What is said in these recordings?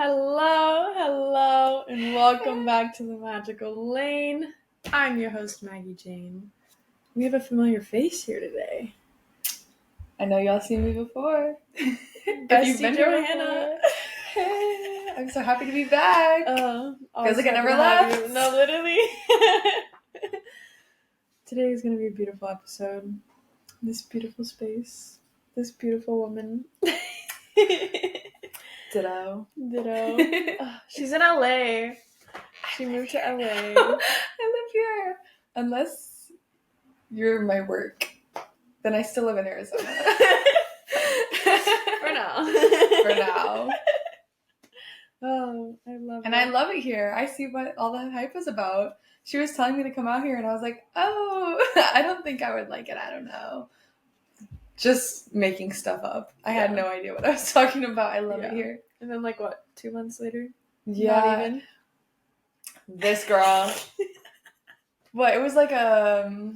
Hello, and welcome back to the Magical Lane. I'm your host, Maggie Jane. We have a familiar face here today. I know y'all seen me before. Bestie Johannah. Hey, I'm so happy to be back. Feels like I never left. No, literally. Today is going to be a beautiful episode. This beautiful space. This beautiful woman. Ditto. She's in LA. She moved to LA. I live here. Unless you're my work, then I still live in Arizona. For now. Oh, I love it. And I love it here. I see what all the hype is about. She was telling me to come out here, and I was like, oh, I don't think I would like it. I don't know. Just making stuff up. I had no idea what I was talking about. I love it here. And then, 2 months later? Yeah. Not even? This girl. What? It was like a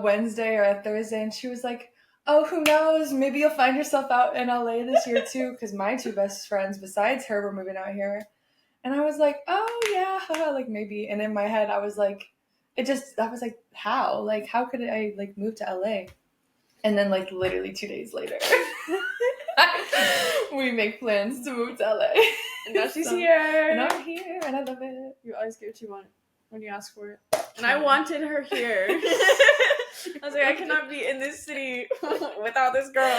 Wednesday or a Thursday, and she was like, oh, who knows? Maybe you'll find yourself out in LA this year, too, because my two best friends besides her were moving out here. And I was like, oh, yeah, maybe. And in my head, I was like, I was like, how? Like, how could I, move to LA? And then, literally 2 days later, we make plans to move to LA. And now she's here. And I'm here, and I love it. You always get what you want when you ask for it. And I wanted her here. I was like, I cannot be in this city without this girl.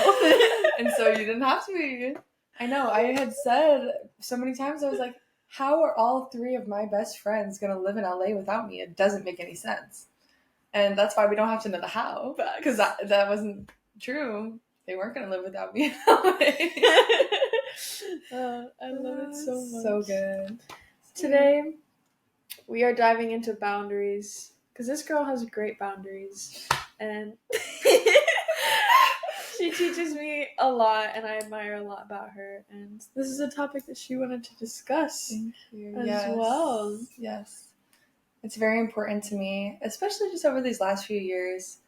And so you didn't have to be. I know. I had said so many times, I was like, how are all three of my best friends going to live in LA without me? It doesn't make any sense. And that's why we don't have to know the how. Because that wasn't true. They weren't going to live without me in LA. I love it so much. So good. Today, we are diving into boundaries. Because this girl has great boundaries. And she teaches me a lot, and I admire a lot about her. And this is a topic that she wanted to discuss as well. Yes. It's very important to me, especially just over these last few years.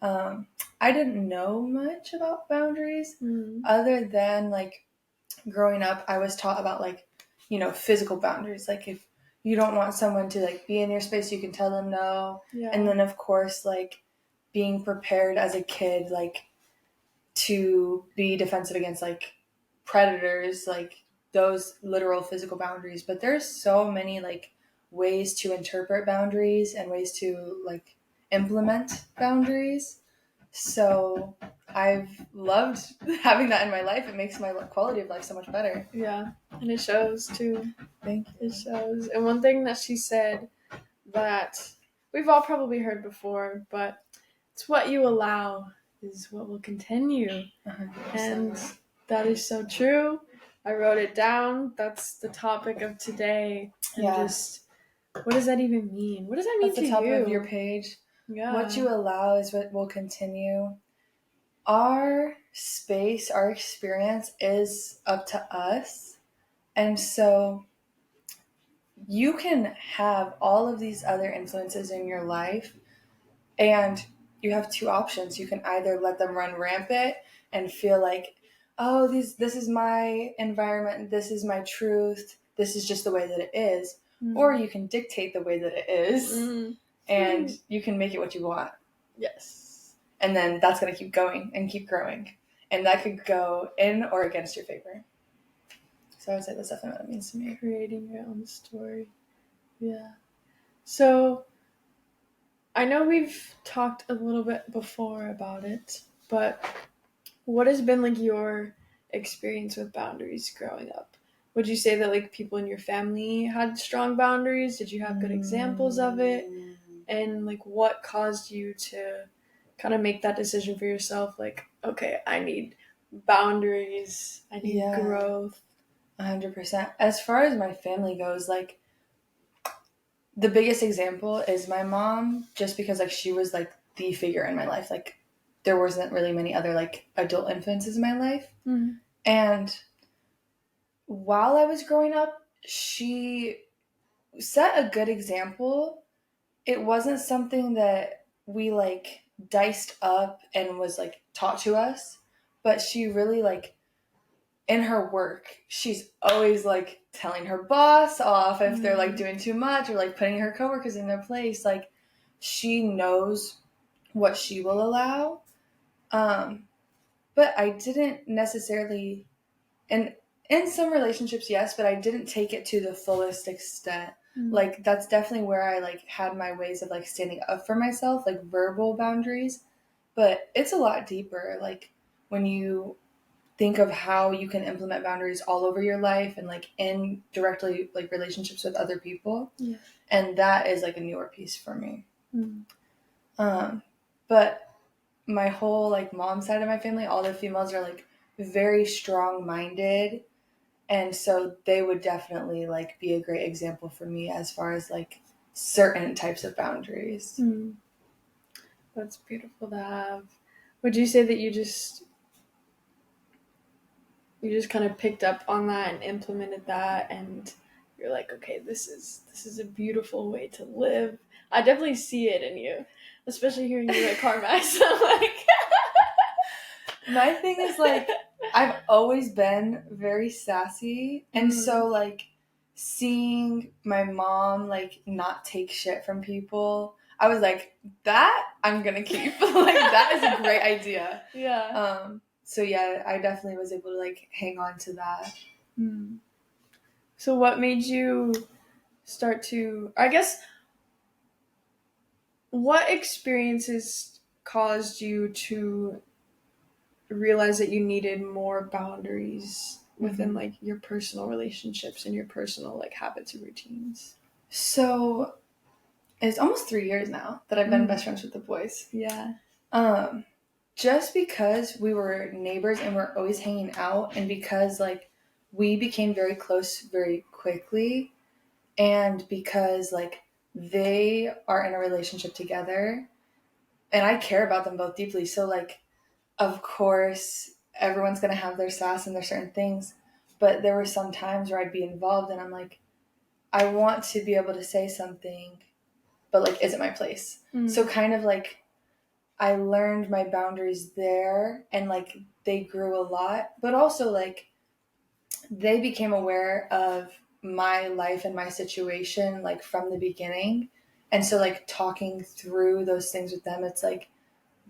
I didn't know much about boundaries other than, growing up, I was taught about, physical boundaries. Like, if you don't want someone to, be in your space, you can tell them no. Yeah. And then, of course, being prepared as a kid, to be defensive against, predators, those literal physical boundaries. But there's so many, ways to interpret boundaries and ways to, implement boundaries. So I've loved having that in my life. It makes my quality of life so much better. Yeah, and it shows, too. Thank you. It shows. And one thing that she said that we've all probably heard before, but it's what you allow is what will continue. 100%. And that is so true. I wrote it down. That's the topic of today. And just, what does that even mean? What does that mean to you? That's the top of your page. Yeah. What you allow is what will continue. Our space, our experience is up to us. And so you can have all of these other influences in your life, and you have two options. You can either let them run rampant and feel like, oh, this is my environment, this is my truth, this is just the way that it is. Or you can dictate the way that it is, and you can make it what you want. Yes. And then that's going to keep going and keep growing. And that could go in or against your favor. So I would say that's definitely what it means to me. Creating your own story. Yeah. So I know we've talked a little bit before about it, but what has been your experience with boundaries growing up? Would you say that people in your family had strong boundaries? Did you have good examples of it? And what caused you to kind of make that decision for yourself? Okay, I need boundaries. I need growth. 100%. As far as my family goes, the biggest example is my mom, just because she was the figure in my life. There wasn't really many other adult influences in my life. Mm-hmm. And while I was growing up, she set a good example. It wasn't something that we diced up and was taught to us, but she really in her work, she's always like telling her boss off if they're like doing too much, or like putting her coworkers in their place. Like, she knows what she will allow. But I didn't necessarily, and in some relationships, yes, but I didn't take it to the fullest extent. Like, that's definitely where I like had my ways of like standing up for myself, like verbal boundaries. But it's a lot deeper. Like, when you think of how you can implement boundaries all over your life and like in directly like relationships with other people. Yeah. And that is like a newer piece for me. Mm. But my whole like mom side of my family, all the females are like very strong minded, and so they would definitely like be a great example for me as far as like certain types of boundaries. That's beautiful to have. Would you say that you just kind of picked up on that and implemented that, and you're like, okay, this is a beautiful way to live? I definitely see it in you, especially hearing you at CarMax. Like, my thing is like, I've always been very sassy, and so like seeing my mom like not take shit from people, I was like, that I'm gonna keep. Like, that is a great idea. Yeah. So yeah, I definitely was able to like hang on to that. So what made you start to, I guess, what experiences caused you to realize that you needed more boundaries within like your personal relationships and your personal like habits and routines? So it's almost 3 years now that I've been best friends with the boys. Yeah. Just because we were neighbors and we're always hanging out, and because like we became very close very quickly, and because like they are in a relationship together and I care about them both deeply, so like of course everyone's gonna have their sass and their certain things, but there were some times where I'd be involved and I'm like, I want to be able to say something, but like, is it my place? So kind of like I learned my boundaries there, and like they grew a lot, but also like they became aware of my life and my situation like from the beginning. And so like talking through those things with them, it's like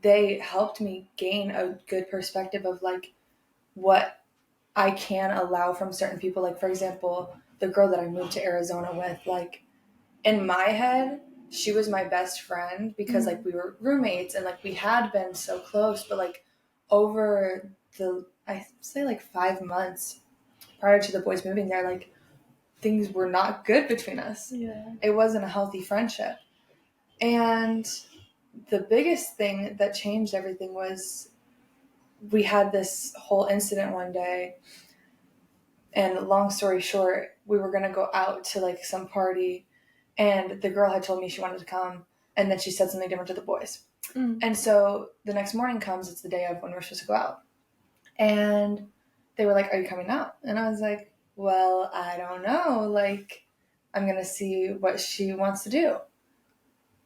they helped me gain a good perspective of like what I can allow from certain people. Like, for example, the girl that I moved to Arizona with, like in my head, she was my best friend because like we were roommates and like we had been so close, but like over the, I say like 5 months prior to the boys moving there, like things were not good between us. Yeah. It wasn't a healthy friendship. And the biggest thing that changed everything was we had this whole incident one day, and long story short, we were going to go out to like some party, and the girl had told me she wanted to come, and then she said something different to the boys. And so the next morning comes, it's the day of when we're supposed to go out, and they were like, are you coming out? And I was like, well, I don't know, like I'm going to see what she wants to do.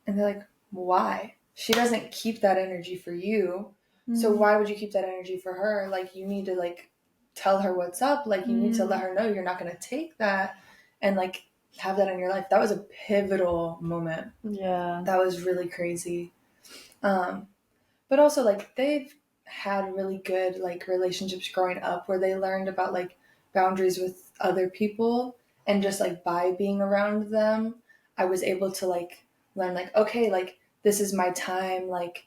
And they're like, why? She doesn't keep that energy for you. So why would you keep that energy for her? Like, you need to like tell her what's up. Like, you need to let her know you're not going to take that and like have that in your life. That was a pivotal moment. Yeah. That was really crazy. But also like they've had really good like relationships growing up where they learned about like boundaries with other people, and just like by being around them, I was able to like learn like, okay, like this is my time, like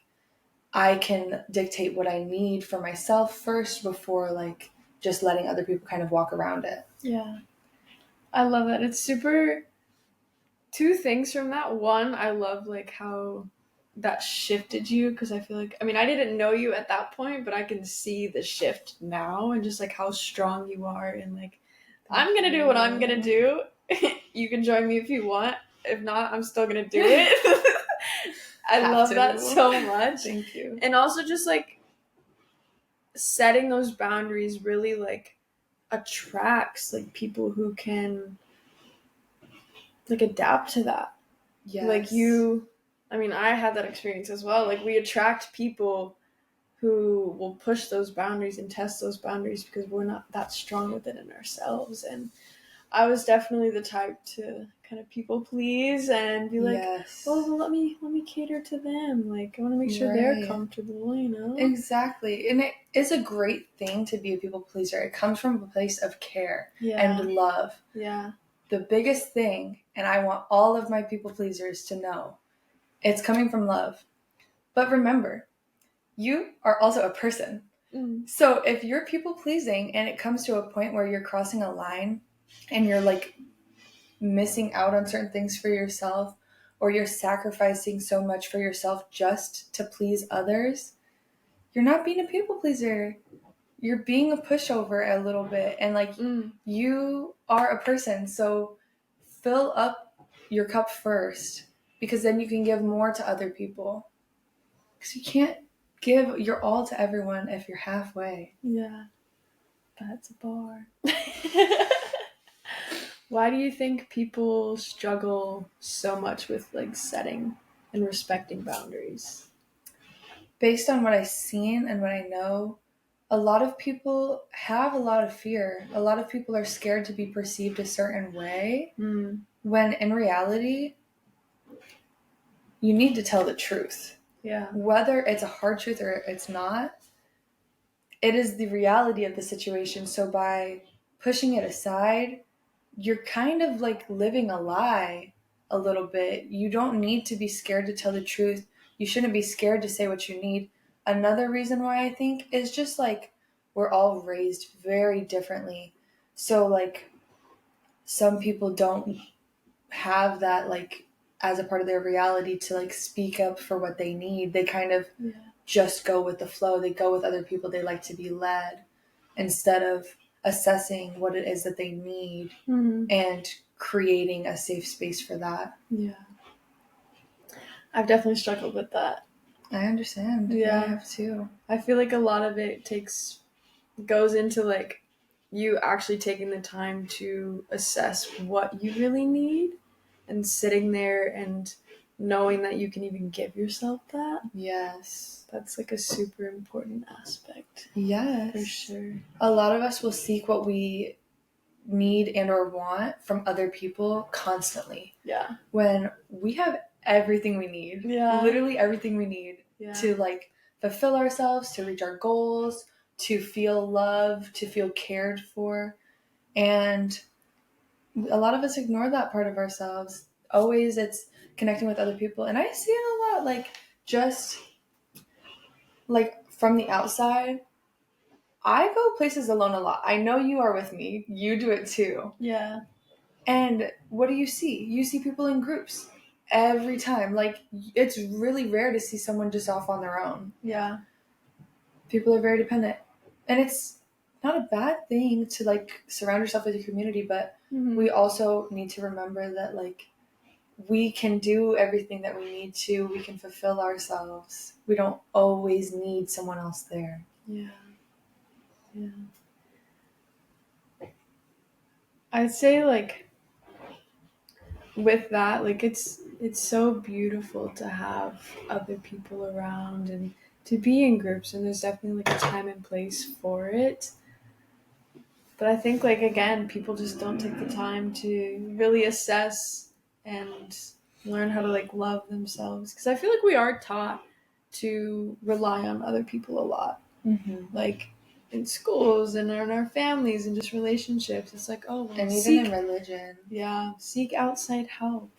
I can dictate what I need for myself first before like just letting other people kind of walk around it. Yeah. I love that. It's super, two things from that. One, I love like how that shifted you, because I feel like, I mean, I didn't know you at that point, but I can see the shift now, and just like how strong you are, and like, I'm gonna do what I'm gonna do. You can join me if you want. If not, I'm still gonna do it. I love that so much. Thank you. And also just like setting those boundaries really like attracts like people who can like adapt to that. Yes. Like you, I mean, I had that experience as well. Like we attract people who will push those boundaries and test those boundaries because we're not that strong with it in ourselves. And I was definitely the type to kind of people please and be like, Yes. oh, well, let me cater to them. Like, I want to make sure they're comfortable, you know? Exactly. And it is a great thing to be a people pleaser. It comes from a place of care and love. Yeah. The biggest thing, and I want all of my people pleasers to know, it's coming from love. But remember, you are also a person. So if you're people pleasing and it comes to a point where you're crossing a line and you're like missing out on certain things for yourself, or you're sacrificing so much for yourself just to please others, you're not being a people pleaser. You're being a pushover a little bit. And like you are a person. So fill up your cup first, because then you can give more to other people. Because you can't give your all to everyone if you're halfway. Yeah. That's a bar. Why do you think people struggle so much with like setting and respecting boundaries? Based on what I've seen and what I know, a lot of people have a lot of fear. A lot of people are scared to be perceived a certain way, when in reality, you need to tell the truth. Yeah. Whether it's a hard truth or it's not, it is the reality of the situation. So by pushing it aside, you're kind of like living a lie a little bit. You don't need to be scared to tell the truth. You shouldn't be scared to say what you need. Another reason why I think is just like we're all raised very differently. So like some people don't have that like as a part of their reality to like speak up for what they need. They kind of just go with the flow. They go with other people. They like to be led instead of assessing what it is that they need and creating a safe space for that. Yeah. I've definitely struggled with that. I understand. Yeah. I have too. I feel like a lot of it goes into like you actually taking the time to assess what you really need and sitting there and knowing that you can even give yourself that. Yes. That's like a super important aspect. Yes. For sure. A lot of us will seek what we need and or want from other people constantly. Yeah. When we have everything we need. Yeah. Literally everything we need to like fulfill ourselves, to reach our goals, to feel loved, to feel cared for. And a lot of us ignore that part of ourselves. Always it's connecting with other people. And I see it a lot, like just like from the outside. I go places alone a lot. I know you are with me. You do it too. Yeah. And what do you see? You see people in groups every time. Like, it's really rare to see someone just off on their own. Yeah. People are very dependent. And it's not a bad thing to, like, surround yourself with a community, but we also need to remember that, like, we can do everything that we need to. We can fulfill ourselves. We don't always need someone else there. Yeah. Yeah. I'd say like with that, like it's so beautiful to have other people around and to be in groups, and there's definitely like a time and place for it. But I think like again, people just don't take the time to really assess and learn how to like love themselves, because I feel like we are taught to rely on other people a lot. Like in schools and in our families and just relationships, it's like, oh, well, and even in religion. Yeah, seek outside help.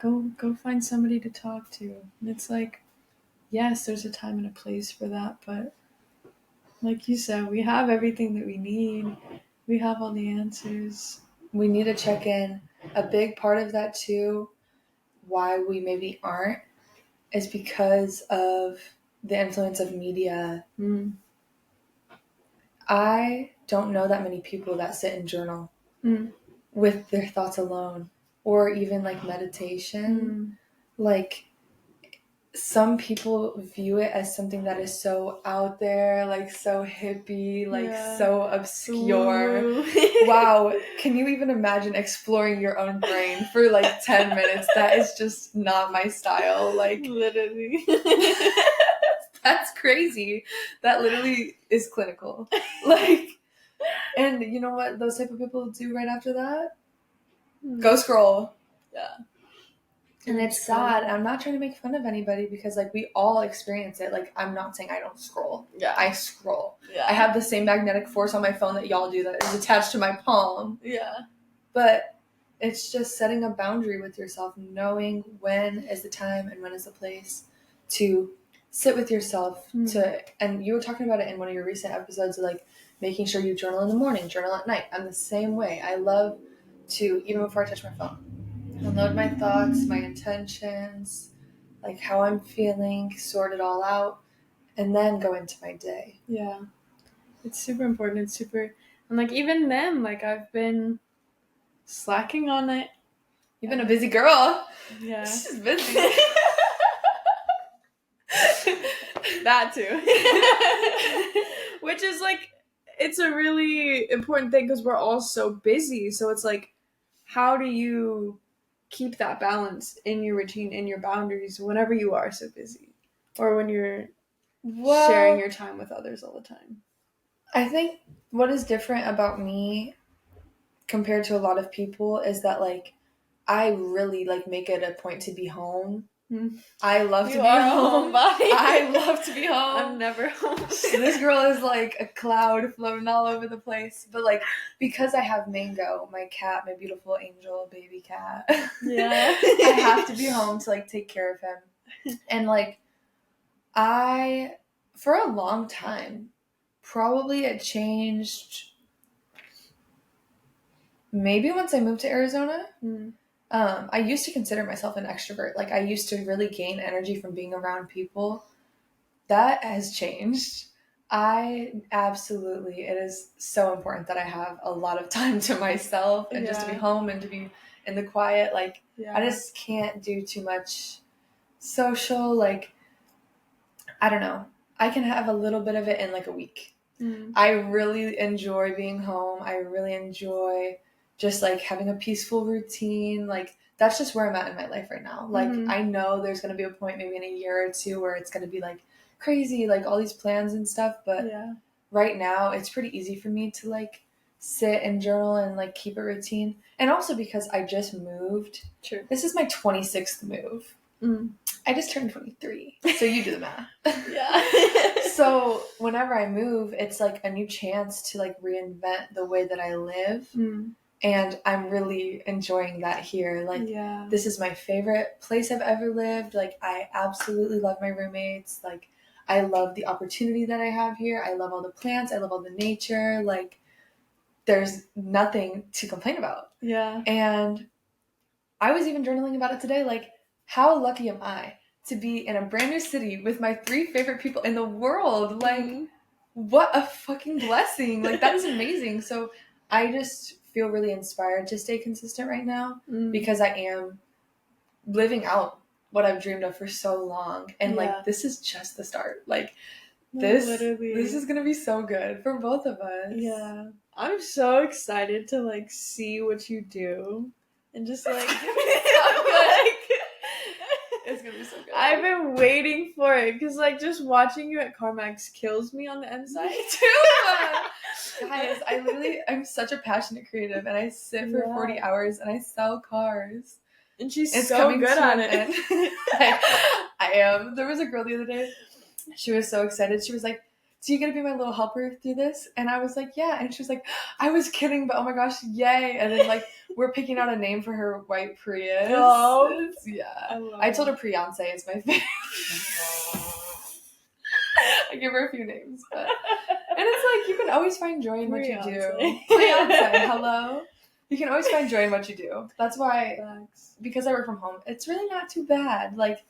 Go find somebody to talk to. And it's like, yes, there's a time and a place for that, but like you said, we have everything that we need. We have all the answers. We need to check in. A big part of that too, why we maybe aren't, is because of the influence of media. I don't know that many people that sit and journal with their thoughts alone, or even like meditation. Like, some people view it as something that is so out there, like so hippie, like so obscure. Wow, can you even imagine exploring your own brain for like 10 minutes? That is just not my style. Like, literally. That's crazy. That literally is clinical. Like, and you know what those type of people do right after that? Go scroll. Yeah. And it's sad. I'm not trying to make fun of anybody because, like, we all experience it. Like, I'm not saying I don't scroll. Yeah. I scroll. Yeah. I have the same magnetic force on my phone that y'all do that is attached to my palm. Yeah. But it's just setting a boundary with yourself, knowing when is the time and when is the place to sit with yourself. And you were talking about it in one of your recent episodes, like making sure you journal in the morning, journal at night. I'm the same way. I love to, even before I touch my phone, unload my thoughts, my intentions, like how I'm feeling, sort it all out, and then go into my day. Yeah. It's super important. It's super, and like even then, like I've been slacking on it. You've been a busy girl. Yeah. She's busy. That too. Which is like, it's a really important thing because we're all so busy. So it's like, how do you keep that balance in your routine, in your boundaries, whenever you are so busy? Or when you're sharing your time with others all the time? I think what is different about me compared to a lot of people is that, like, I really, like, make it a point to be home. I love to be home. I love to be home. I'm never home. This girl is like a cloud floating all over the place. But, like, because I have Mango, my cat, my beautiful angel baby cat, Yeah. I have to be home to, like, take care of him. And, like, for a long time, probably it changed maybe once I moved to Arizona. I used to consider myself an extrovert. Like, I used to really gain energy from being around people. That has changed. It is so important that I have a lot of time to myself and just to be home and to be in the quiet. Like, I just can't do too much social. Like, I don't know. I can have a little bit of it in like a week. I really enjoy being home. I really enjoy just like having a peaceful routine. Like, that's just where I'm at in my life right now. Like, I know there's going to be a point maybe in a year or two where it's going to be like crazy, like all these plans and stuff. But right now it's pretty easy for me to like sit and journal and like keep a routine. And also because I just moved. True. This is my 26th move. I just turned 23. So you do the math. Yeah. So whenever I move, it's like a new chance to like reinvent the way that I live. And I'm really enjoying that here. Like, this is my favorite place I've ever lived. Like, I absolutely love my roommates. Like, I love the opportunity that I have here. I love all the plants. I love all the nature. Like, there's nothing to complain about. Yeah. And I was even journaling about it today. Like, how lucky am I to be in a brand new city with my 3 favorite people in the world? Like, what a fucking blessing. Like, that is amazing. So I just feel really inspired to stay consistent right now because I am living out what I've dreamed of for so long. And like, this is just the start. Like, this is going to be so good for both of us. Yeah. I'm so excited to like see what you do and just like It's gonna be so good. I've been waiting for it because like just watching you at CarMax kills me on the inside. Me too. Guys, I'm such a passionate creative and I sit for 40 hours and I sell cars. And she's so good at it. I am. There was a girl the other day. She was so excited. She was like, "So you gonna be my little helper through this?" And I was like, "Yeah." And she was like, "I was kidding, but oh my gosh, yay!" And then like we're picking out a name for her white Prius. Oh, yeah. I told her Beyonce is my favorite. I give her a few names, but and it's like you can always find joy in what you do. Beyonce, hello. You can always find joy in what you do. That's why, because I work from home, it's really not too bad. Like,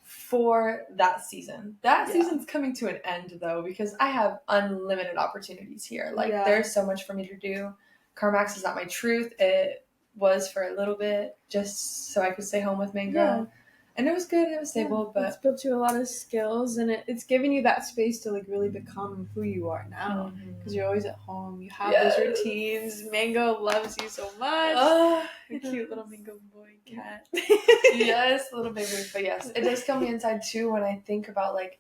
for that season. That season's coming to an end, though, because I have unlimited opportunities here. Like, there's so much for me to do. CarMax is not my truth. It was for a little bit, just so I could stay home with Mango. Yeah. And it was good. It was stable, but... It's built you a lot of skills, and it's giving you that space to, like, really become who you are now. Because you're always at home. You have those routines. Mango loves you so much. A cute little Mango boy cat. Yes, little baby. But yes, it does kill me inside, too, when I think about, like,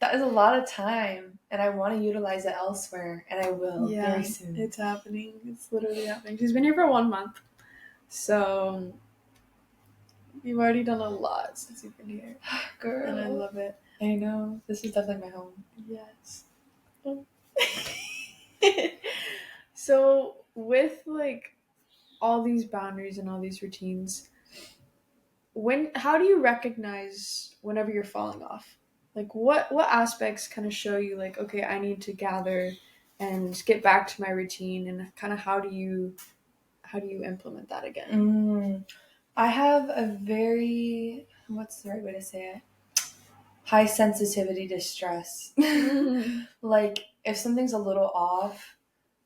That is a lot of time, and I want to utilize it elsewhere, and I will very soon. It's happening. It's literally happening. She's been here for 1 month, so you've already done a lot since you've been here. Girl. And I love it. I know. This is definitely my home. Yes. So with like all these boundaries and all these routines, how do you recognize whenever you're falling off? Like what aspects kind of show you like, okay, I need to gather and get back to my routine, and kind of how do you implement that again? I have a very, what's the right way to say it? High sensitivity to stress. Like if something's a little off,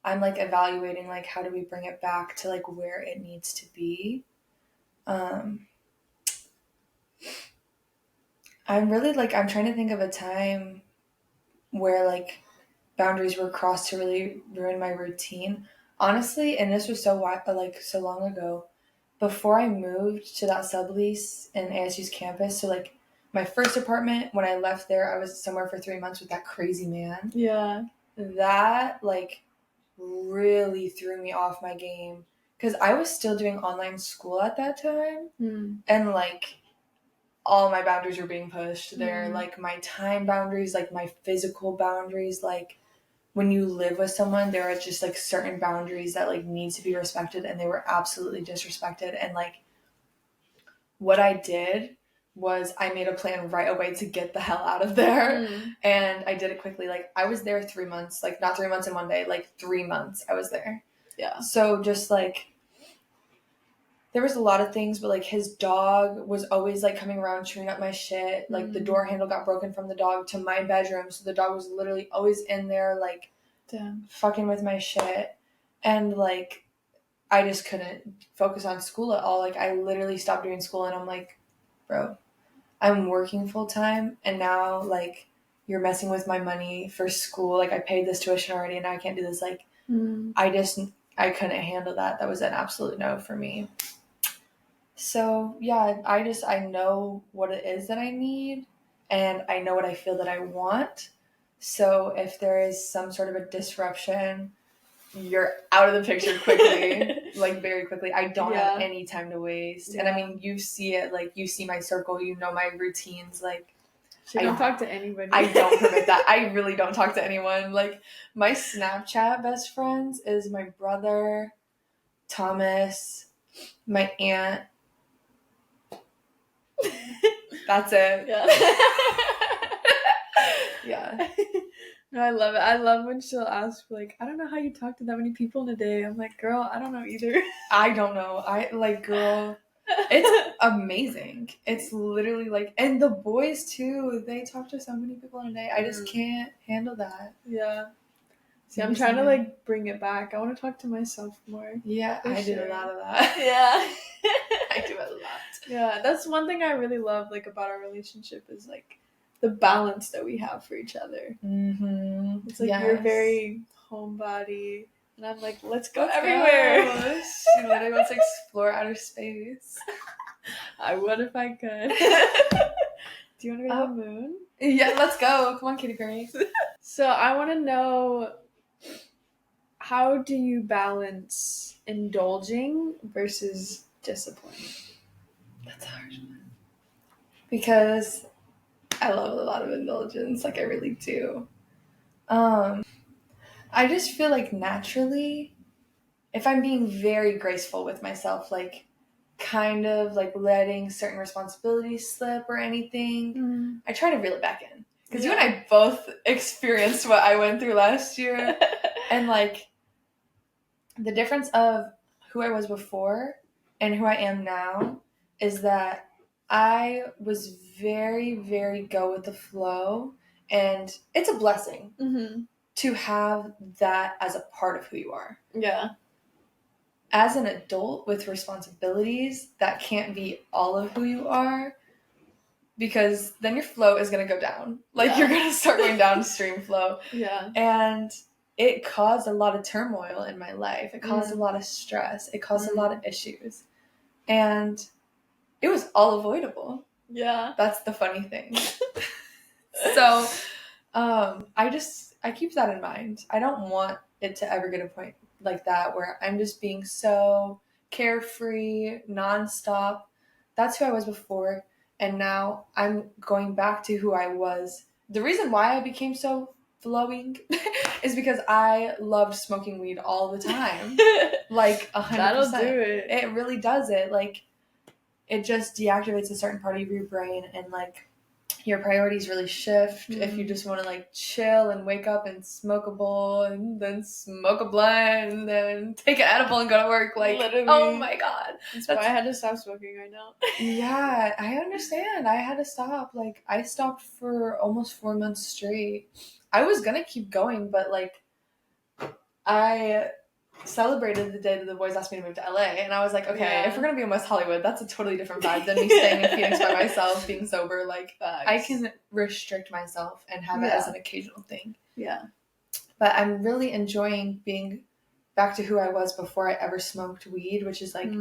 I'm like evaluating like how do we bring it back to like where it needs to be. I'm trying to think of a time where like boundaries were crossed to really ruin my routine. Honestly, and this was so long ago, before I moved to that sublease in ASU's campus. So like my first apartment, when I left there, I was somewhere for 3 months with that crazy man. Yeah. That like really threw me off my game because I was still doing online school at that time. And like all my boundaries were being pushed there, like my time boundaries, like my physical boundaries. Like when you live with someone, there are just like certain boundaries that like need to be respected, and they were absolutely disrespected. And like what I did was I made a plan right away to get the hell out of there. And I did it quickly. Like I was there 3 months, like not 3 months in one day, like 3 months I was there. Yeah. So just like there was a lot of things, but like his dog was always like coming around chewing up my shit. Like the door handle got broken from the dog to my bedroom, so the dog was literally always in there like fucking with my shit. And like I just couldn't focus on school at all. Like I literally stopped doing school, and I'm like, bro, I'm working full time, and now like you're messing with my money for school. Like I paid this tuition already, and now I can't do this. Like I couldn't handle that. That was an absolute no for me. So yeah, I know what it is that I need, and I know what I feel that I want. So if there is some sort of a disruption, you're out of the picture quickly, like very quickly. I don't have any time to waste. And I mean, you see it, like you see my circle, you know my routines. Like I don't talk to anybody. I don't permit that. I really don't talk to anyone. Like my Snapchat best friends is my brother, Thomas, my aunt. That's it. Yeah. Yeah. No, I love it. I love when she'll ask, like, I don't know how you talk to that many people in a day. I'm like, girl, I don't know either. I don't know. Girl, it's amazing. It's literally like, and the boys too, they talk to so many people in a day. I just can't handle that. Yeah. See, I'm trying to like bring it back. I want to talk to myself more. Yeah, I do a lot of that. Yeah. I do a lot. Yeah, that's one thing I really love like about our relationship is like the balance that we have for each other. It's like you're very homebody, and I'm like, let's go everywhere. She literally wants to explore outer space. I would if I could. Do you want to go to the moon? Yeah, let's go. Come on, Katy Perry. So I want to know, how do you balance indulging versus discipline? That's a hard one. Because I love a lot of indulgence, like I really do. I just feel like naturally, if I'm being very graceful with myself, like kind of like letting certain responsibilities slip or anything, I try to reel it back in. Because you and I both experienced what I went through last year. And like the difference of who I was before and who I am now is that I was very, very go with the flow. And it's a blessing to have that as a part of who you are. Yeah. As an adult with responsibilities, that can't be all of who you are, because then your flow is going to go down. Like you're going to start going downstream flow. Yeah. And it caused a lot of turmoil in my life. It caused a lot of stress. It caused a lot of issues. And it was all avoidable. Yeah. That's the funny thing. So I keep that in mind. I don't want it to ever get a point like that where I'm just being so carefree, nonstop. That's who I was before, and now I'm going back to who I was. The reason why I became so flowing is because I loved smoking weed all the time. Like 100%. That'll do it. It really does it. Like, it just deactivates a certain part of your brain, and like your priorities really shift. If you just want to like chill and wake up and smoke a bowl and then smoke a blunt and then take an edible and go to work, like, literally. Oh my god, that's why I had to stop smoking right now. Yeah, I understand. I had to stop. Like, I stopped for almost 4 months straight. I was gonna keep going, but like, I celebrated the day that the boys asked me to move to LA, and I was like, okay, if we're gonna be in West Hollywood, that's a totally different vibe than me staying in Phoenix by myself, being sober. Like, I can restrict myself and have it as an occasional thing. Yeah. But I'm really enjoying being back to who I was before I ever smoked weed, which is like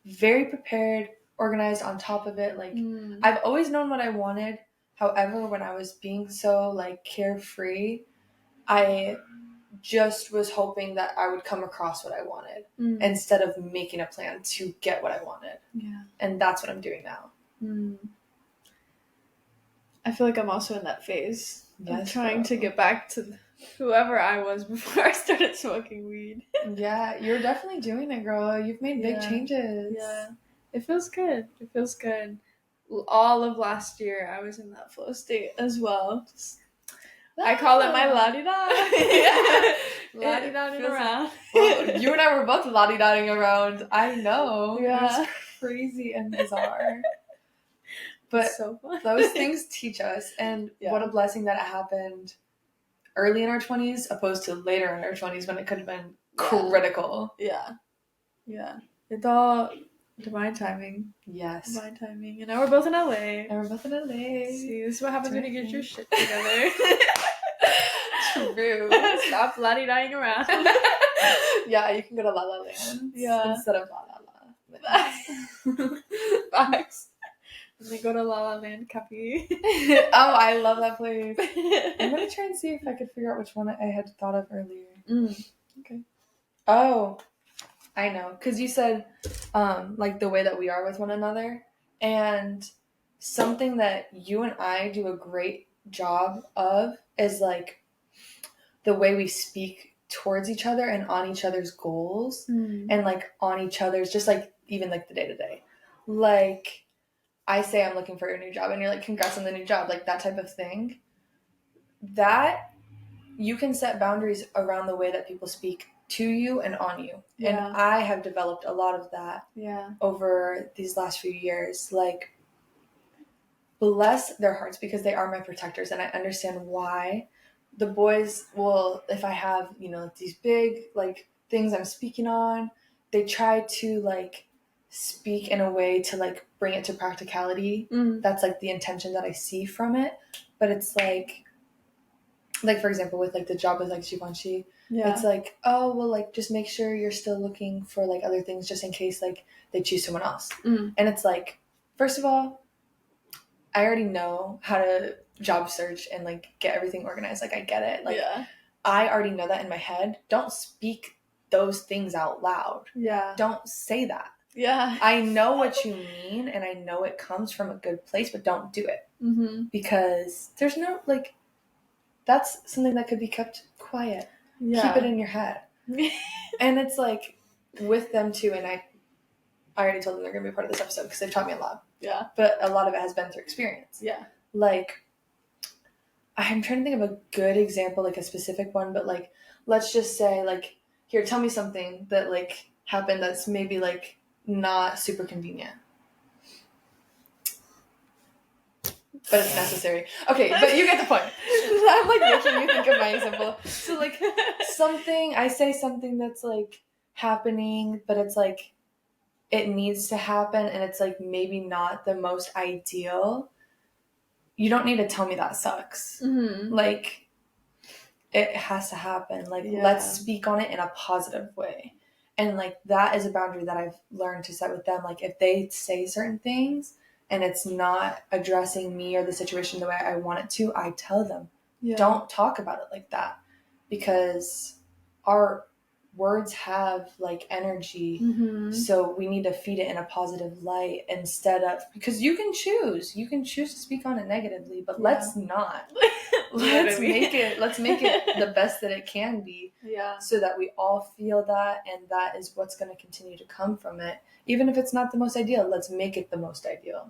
very prepared, organized, on top of it. Like, I've always known what I wanted. However, when I was being so like carefree, I just was hoping that I would come across what I wanted instead of making a plan to get what I wanted. Yeah. And that's what I'm doing now. I feel like I'm also in that phase. Yes, I'm trying to get back to whoever I was before I started smoking weed. Yeah, you're definitely doing it, girl. You've made big changes. Yeah. It feels good. It feels good. All of last year, I was in that flow state as well. I call it my la-di-da. La-di-da-ing around. Well, you and I were both la-di-da-ing around. I know. Yeah. It was crazy and bizarre. But so those things teach us, and what a blessing that it happened early in our 20s opposed to later in our 20s when it could have been critical. Yeah. Yeah. It's all divine timing. Yes. Divine timing. And now we're both in LA. See, this is what happens when you get your shit together. True. Stop la-di-da-ing around. Yeah, you can go to La La Land instead of La La La. Facts. And they go to La La Land Cafe. Oh, I love that place. I'm going to try and see if I could figure out which one I had thought of earlier. Okay. Oh, I know. Because you said, like, the way that we are with one another. And something that you and I do a great job of is, like, the way we speak towards each other and on each other's goals. And, like, on each other's, just, like, even, like, the day-to-day. Like, I say I'm looking for a new job, and you're like, congrats on the new job, like that type of thing. That, you can set boundaries around the way that people speak to you and on you. And I have developed a lot of that over these last few years. Like, bless their hearts, because they are my protectors, and I understand why. The boys will, if I have, you know, these big, like, things I'm speaking on, they try to, like, speak in a way to, like, bring it to practicality. That's, like, the intention that I see from it. But it's like, for example, with, like, the job with, like, Givenchy, it's like, oh, well, like, just make sure you're still looking for, like, other things just in case, like, they choose someone else. And it's like, first of all, I already know how to job search and, like, get everything organized. Like, I get it. Like, I already know that in my head. Don't speak those things out loud. Don't say that. I know what you mean, and I know it comes from a good place, but don't do it. Because there's no, like, that's something that could be kept quiet. Keep it in your head. And it's like, with them too, and I already told them they're going to be part of this episode because they've taught me a lot. But a lot of it has been through experience. Like, I'm trying to think of a good example, like a specific one, but, like, let's just say, like, here, tell me something that, like, happened that's maybe, like, not super convenient. But it's necessary. Okay, but you get the point. I'm, like, making you think of my example. So, like, I say something that's, like, happening, but it's, like, it needs to happen, and it's, like, maybe not the most ideal. You don't need to tell me that sucks. Like, it has to happen. Like, let's speak on it in a positive way. And, like, that is a boundary that I've learned to set with them. Like, if they say certain things and it's not addressing me or the situation the way I want it to, I tell them, don't talk about it like that, because our words have like energy. So we need to feed it in a positive light instead of, because you can choose to speak on it negatively, but let's not. let's make it the best that it can be, so that we all feel that, and that is what's going to continue to come from it. Even if it's not the most ideal, let's make it the most ideal.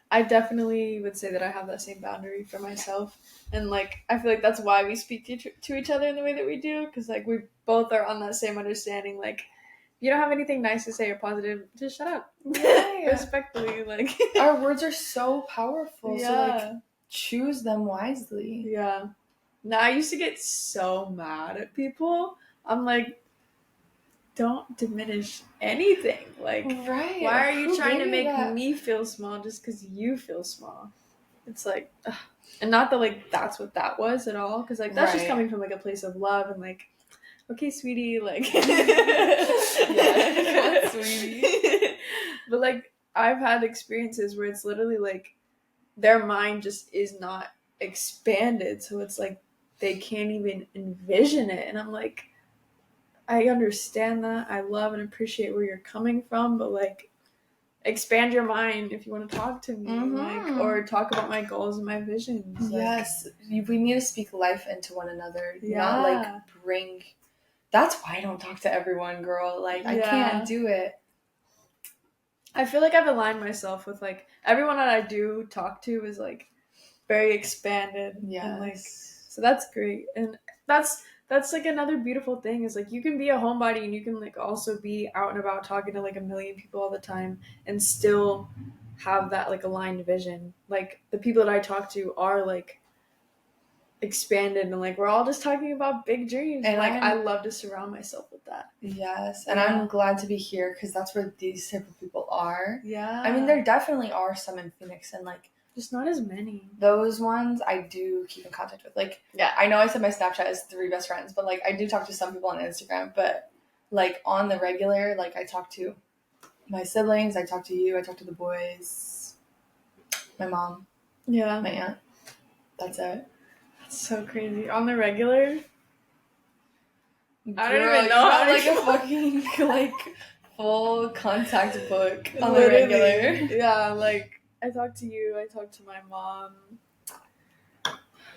I definitely would say that I have that same boundary for myself, and like I feel like that's why we speak to each other in the way that we do, because like we both are on that same understanding. Like, if you don't have anything nice to say or positive, just shut up. Respectfully, like our words are so powerful. So like, choose them wisely. Now I used to get so mad at people. I'm like, don't diminish anything. Like, why are you trying to make me feel small just because you feel small? It's like, ugh. And not that like that's what that was at all, because like that's just coming from like a place of love and like, okay, sweetie, like, sweetie. But like I've had experiences where it's literally like their mind just is not expanded, so it's like they can't even envision it, and I'm like, I understand that. I love and appreciate where you're coming from, but like, expand your mind if you want to talk to me, like, or talk about my goals and my visions. Yes, we need to speak life into one another, not like bring. That's why I don't talk to everyone, girl. Like, I can't do it. I feel like I've aligned myself with like everyone that I do talk to is like very expanded. And like, so that's great, and that's like another beautiful thing is like you can be a homebody and you can like also be out and about talking to like a million people all the time and still have that like aligned vision. Like the people that I talk to are like expanded and like we're all just talking about big dreams, and like I love to surround myself with that. And I'm glad to be here, because that's where these type of people are. I mean, there definitely are some in Phoenix, and like just not as many. Those ones I do keep in contact with. Like, I know I said my Snapchat is 3 best friends, but like I do talk to some people on Instagram. But like on the regular, like I talk to my siblings, I talk to you, I talk to the boys, my mom, my aunt. That's it. That's so crazy. On the regular, girl, I don't even know how to like a fucking like full contact book on the regular. Yeah, like I talk to you, I talk to my mom,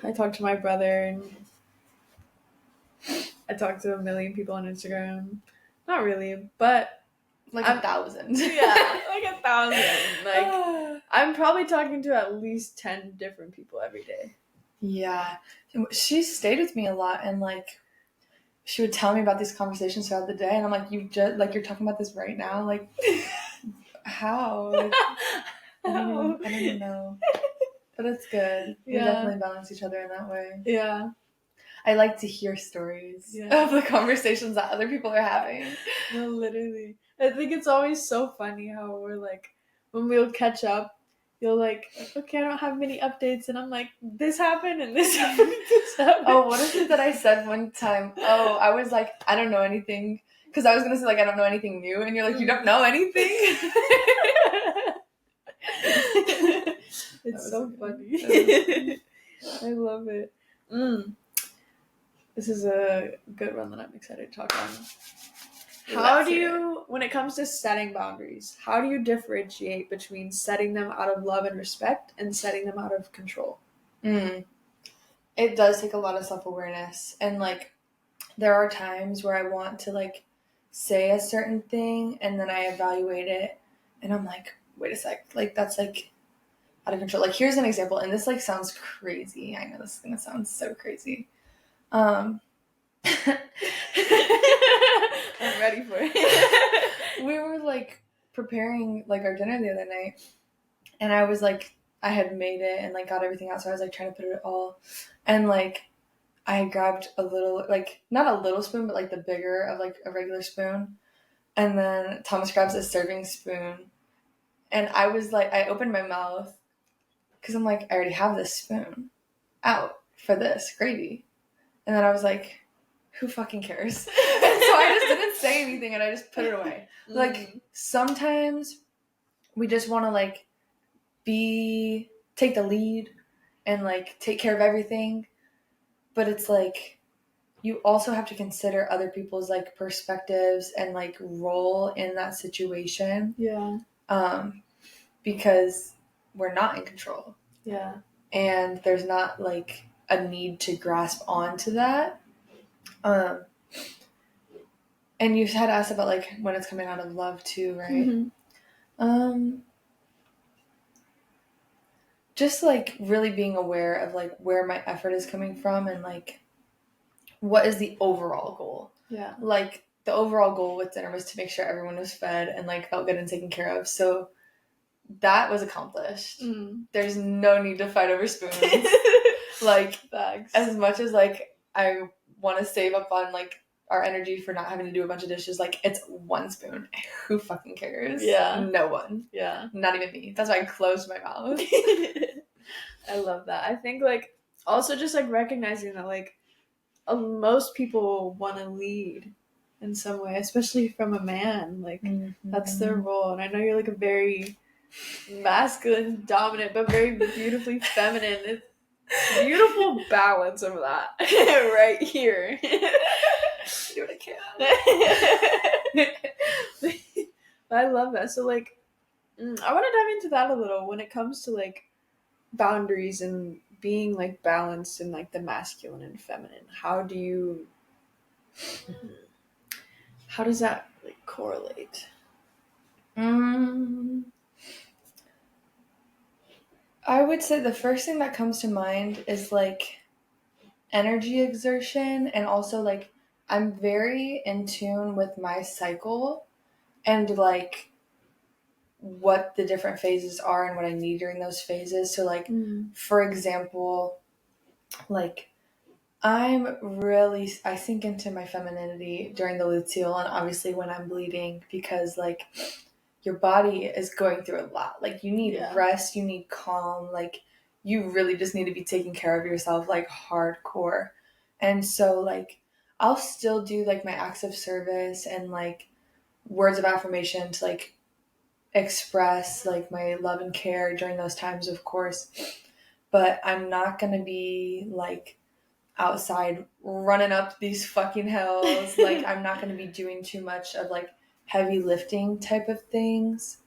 I talk to my brother, and I talk to a million people on Instagram. Not really, but like 1,000. Yeah, like 1,000. Like I'm probably talking to at least 10 different people every day. Yeah, she stayed with me a lot, and like she would tell me about these conversations throughout the day, and I'm like, you're talking about this right now, like how? Like, I don't even know. But it's good. We definitely balance each other in that way. Yeah. I like to hear stories of the conversations that other people are having. No, literally. I think it's always so funny how we're like, when we'll catch up, you're like, okay, I don't have many updates, and I'm like, this happened and this happened and this happened. Oh, what is it that I said one time? Oh, I was like, I don't know anything. Because I was going to say, like, I don't know anything new. And you're like, you don't know anything? It's so funny. I love it. This is a good one that I'm excited to talk on. How do you, when it comes to setting boundaries, how do you differentiate between setting them out of love and respect and setting them out of control? It does take a lot of self-awareness. And, like, there are times where I want to, like, say a certain thing, and then I evaluate it, and I'm like, wait a sec. Like, that's, like, out of control. Like, here's an example, and this, like, sounds crazy. I know this is going to sound so crazy. I'm ready for it. We were like preparing like our dinner the other night, and I was like, I had made it and like got everything out, so I was like trying to put it all, and like I grabbed a little, like not a little spoon, but like the bigger of like a regular spoon, and then Thomas grabs a serving spoon, and I was like, I opened my mouth because I'm like, I already have this spoon out for this gravy. And then I was like, who fucking cares? And so I just didn't say anything, and I just put it away. Like, sometimes we just want to, like, take the lead and, like, take care of everything. but it's like you also have to consider other people's like perspectives and like role in that situation. Yeah. Because we're not in control. Yeah. And there's not like a need to grasp onto that. And you had asked about like when it's coming out of love too, right? Just like really being aware of like where my effort is coming from and like what is the overall goal. Yeah. Like the overall goal with dinner was to make sure everyone was fed and like felt good and taken care of. So that was accomplished. There's no need to fight over spoons. Like bags. As much as like I want to save up on like our energy for not having to do a bunch of dishes, like it's one spoon. Who fucking cares? Yeah. No one. Yeah. Not even me. That's why I closed my mouth. I love that. I think like also just like recognizing that like most people want to lead in some way, especially from a man. Like that's their role. And I know you're like a very masculine, dominant, but very beautifully feminine. It's beautiful balance of that right here. Do what I can. I love that. So like I want to dive into that a little when it comes to like boundaries and being like balanced in like the masculine and feminine. How does that like correlate? I would say the first thing that comes to mind is like energy exertion, and also like I'm very in tune with my cycle and like what the different phases are and what I need during those phases. So like for example, like I sink into my femininity during the luteal and obviously when I'm bleeding, because like your body is going through a lot. Like you need rest, you need calm, like you really just need to be taking care of yourself like hardcore. And so like I'll still do like my acts of service and like words of affirmation to like express like my love and care during those times, of course. But I'm not gonna be like outside running up these fucking hills. Like I'm not gonna be doing too much of like heavy lifting type of things,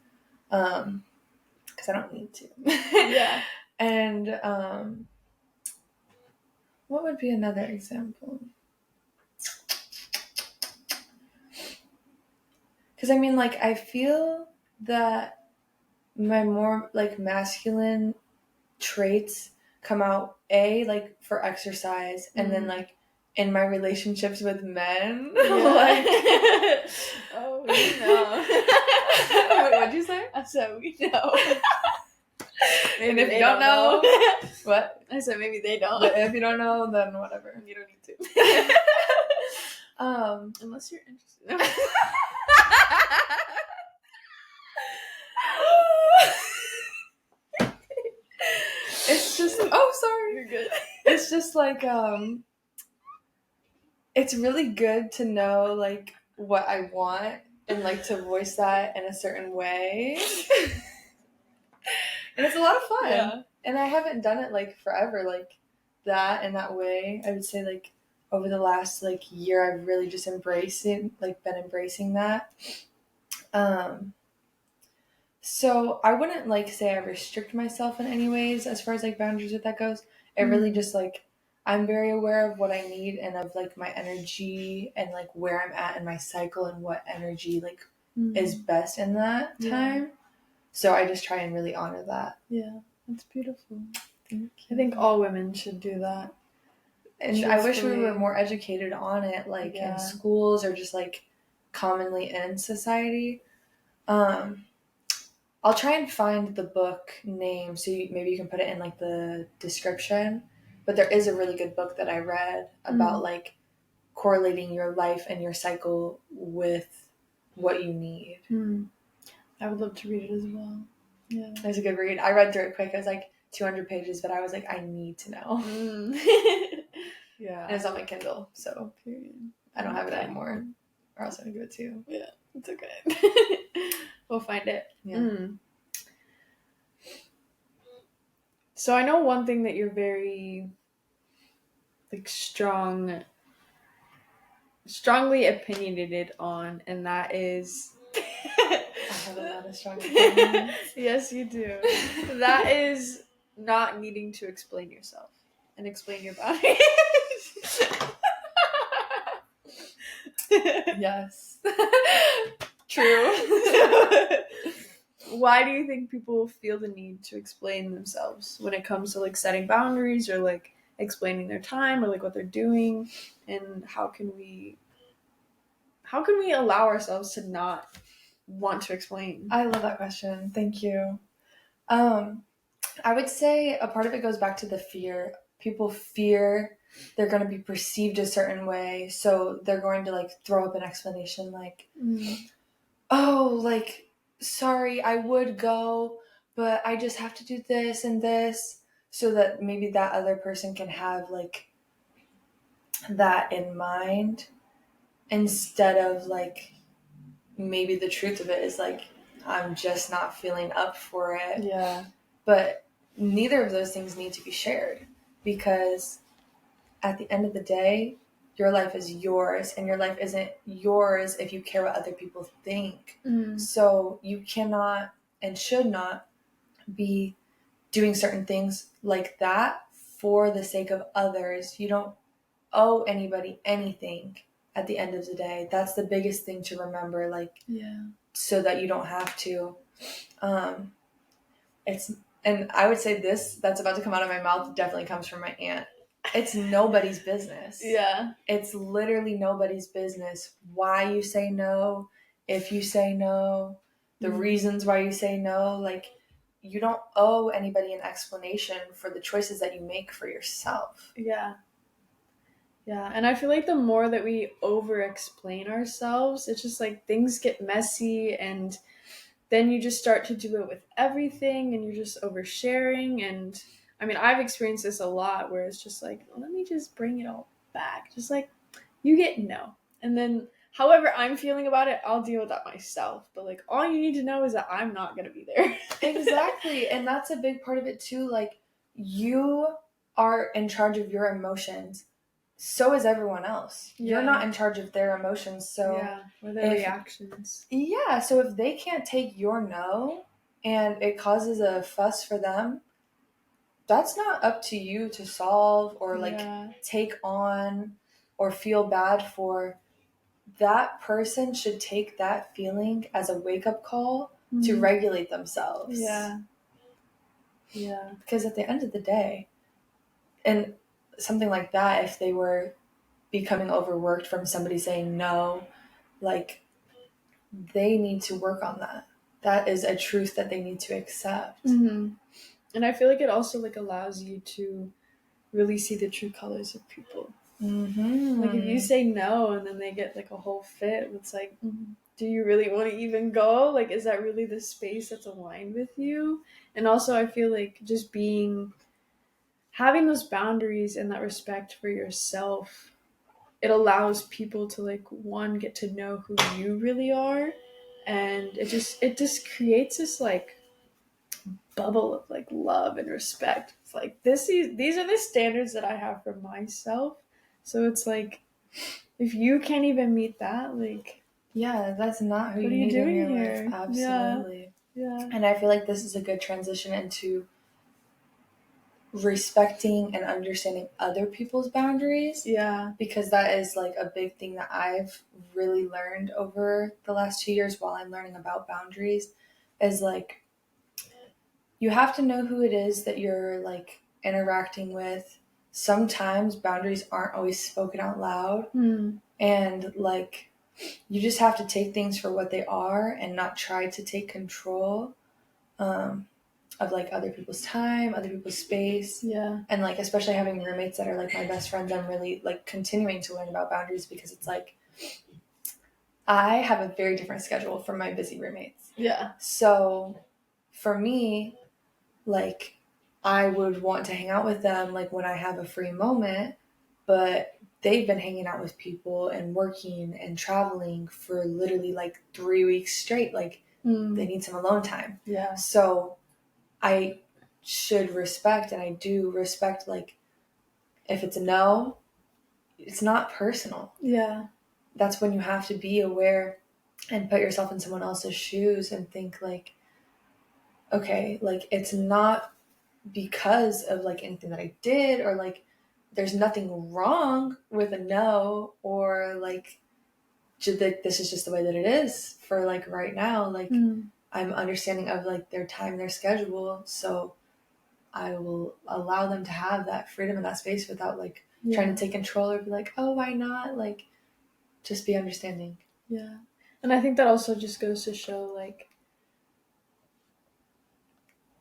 because I don't need to. Yeah. And what would be another example? Because I mean, like I feel that my more like masculine traits come out like for exercise, and then like in my relationships with men. Like oh, we know. What'd you say? I said we know. And if you don't know, what? I said maybe they don't. But if you don't know, then whatever. You don't need to. Unless you're interested. It's just sorry. You're good. It's just like it's really good to know like what I want and like to voice that in a certain way. And it's a lot of fun. Yeah. And I haven't done it like forever, like that in that way. I would say like over the last like year I've really just been embracing that. So I wouldn't like say I restrict myself in any ways as far as like boundaries with that goes. It really just like I'm very aware of what I need and of like my energy and like where I'm at in my cycle and what energy like is best in that time. So I just try and really honor that. Yeah, that's beautiful. Thank you. I think all women should do that. And truthfully, I wish we were more educated on it, like in schools or just like commonly in society. I'll try and find the book name so maybe you can put it in like the description. But there is a really good book that I read about like correlating your life and your cycle with what you need. I would love to read it as well. Yeah, it's a good read. I read through it quick. It was like 200 pages, but I was like, I need to know. Yeah, and it's on my Kindle, so I don't have it anymore, or else I'd give it to you. Yeah, it's okay. We'll find it. Yeah. So I know one thing that you're very like strongly opinionated on, and that is I have a lot of strong opinions. yes, you do. That is not needing to explain yourself and explain your boundaries. Yes. True. Why do you think people feel the need to explain themselves when it comes to like setting boundaries or like explaining their time or like what they're doing, and how can we allow ourselves to not want to explain? I love that question. Thank you. I would say a part of it goes back to the fear. People fear they're going to be perceived a certain way, so they're going to like throw up an explanation like, oh, like, sorry, I would go, but I just have to do this and this, so that maybe that other person can have like that in mind, instead of like, maybe the truth of it is like, I'm just not feeling up for it. Yeah. But neither of those things need to be shared, because at the end of the day, your life is yours, and your life isn't yours if you care what other people think. So you cannot and should not be doing certain things like that for the sake of others. You don't owe anybody anything at the end of the day. That's the biggest thing to remember, like, so that you don't have to. And I would say this that's about to come out of my mouth definitely comes from my aunt. It's nobody's business. Yeah. It's literally nobody's business why you say no, if you say no, the reasons why you say no. Like, you don't owe anybody an explanation for the choices that you make for yourself. Yeah. Yeah, and I feel like the more that we over-explain ourselves, it's just like things get messy, and then you just start to do it with everything, and you're just oversharing. And I mean, I've experienced this a lot where it's just like, let me just bring it all back. Just like, you get no. And then however I'm feeling about it, I'll deal with that myself. But like, all you need to know is that I'm not going to be there. Exactly. And that's a big part of it too. Like, you are in charge of your emotions. So is everyone else. Yeah. You're not in charge of their emotions. So or their reactions. Yeah, so if they can't take your no and it causes a fuss for them, that's not up to you to solve or like take on or feel bad for. That person should take that feeling as a wake-up call to regulate themselves. Yeah. Because at the end of the day, and something like that, if they were becoming overworked from somebody saying no, like, they need to work on that. That is a truth that they need to accept. And I feel like it also like allows you to really see the true colors of people. Like, if you say no and then they get like a whole fit, it's like, do you really want to even go? Like, is that really the space that's aligned with you? And also, I feel like just having those boundaries and that respect for yourself, it allows people to like, one, get to know who you really are, and it just creates this like bubble of like love and respect. It's like, these are the standards that I have for myself. So it's like, if you can't even meet that, like, that's not who what you are you need doing in your here? life. Absolutely. Yeah. And I feel like this is a good transition into respecting and understanding other people's boundaries. Yeah. Because that is like a big thing that I've really learned over the last 2 years while I'm learning about boundaries, is like, you have to know who it is that you're like interacting with. Sometimes boundaries aren't always spoken out loud. And like, you just have to take things for what they are and not try to take control of like other people's time, other people's space. And like, especially having roommates that are like my best friends, I'm really like continuing to learn about boundaries, because it's like, I have a very different schedule from my busy roommates. So for me, like, I would want to hang out with them like when I have a free moment, but they've been hanging out with people and working and traveling for literally like 3 weeks straight. Like, they need some alone time. So I should respect, and I do respect, like, if it's a no, it's not personal. Yeah. That's when you have to be aware and put yourself in someone else's shoes and think like, okay, like it's not because of like anything that I did, or like there's nothing wrong with a no, or like this is just the way that it is for like right now. Like I'm understanding of like their time, their schedule, so I will allow them to have that freedom and that space without like trying to take control or be like, oh, why not? Like, just be understanding. Yeah. And I think that also just goes to show like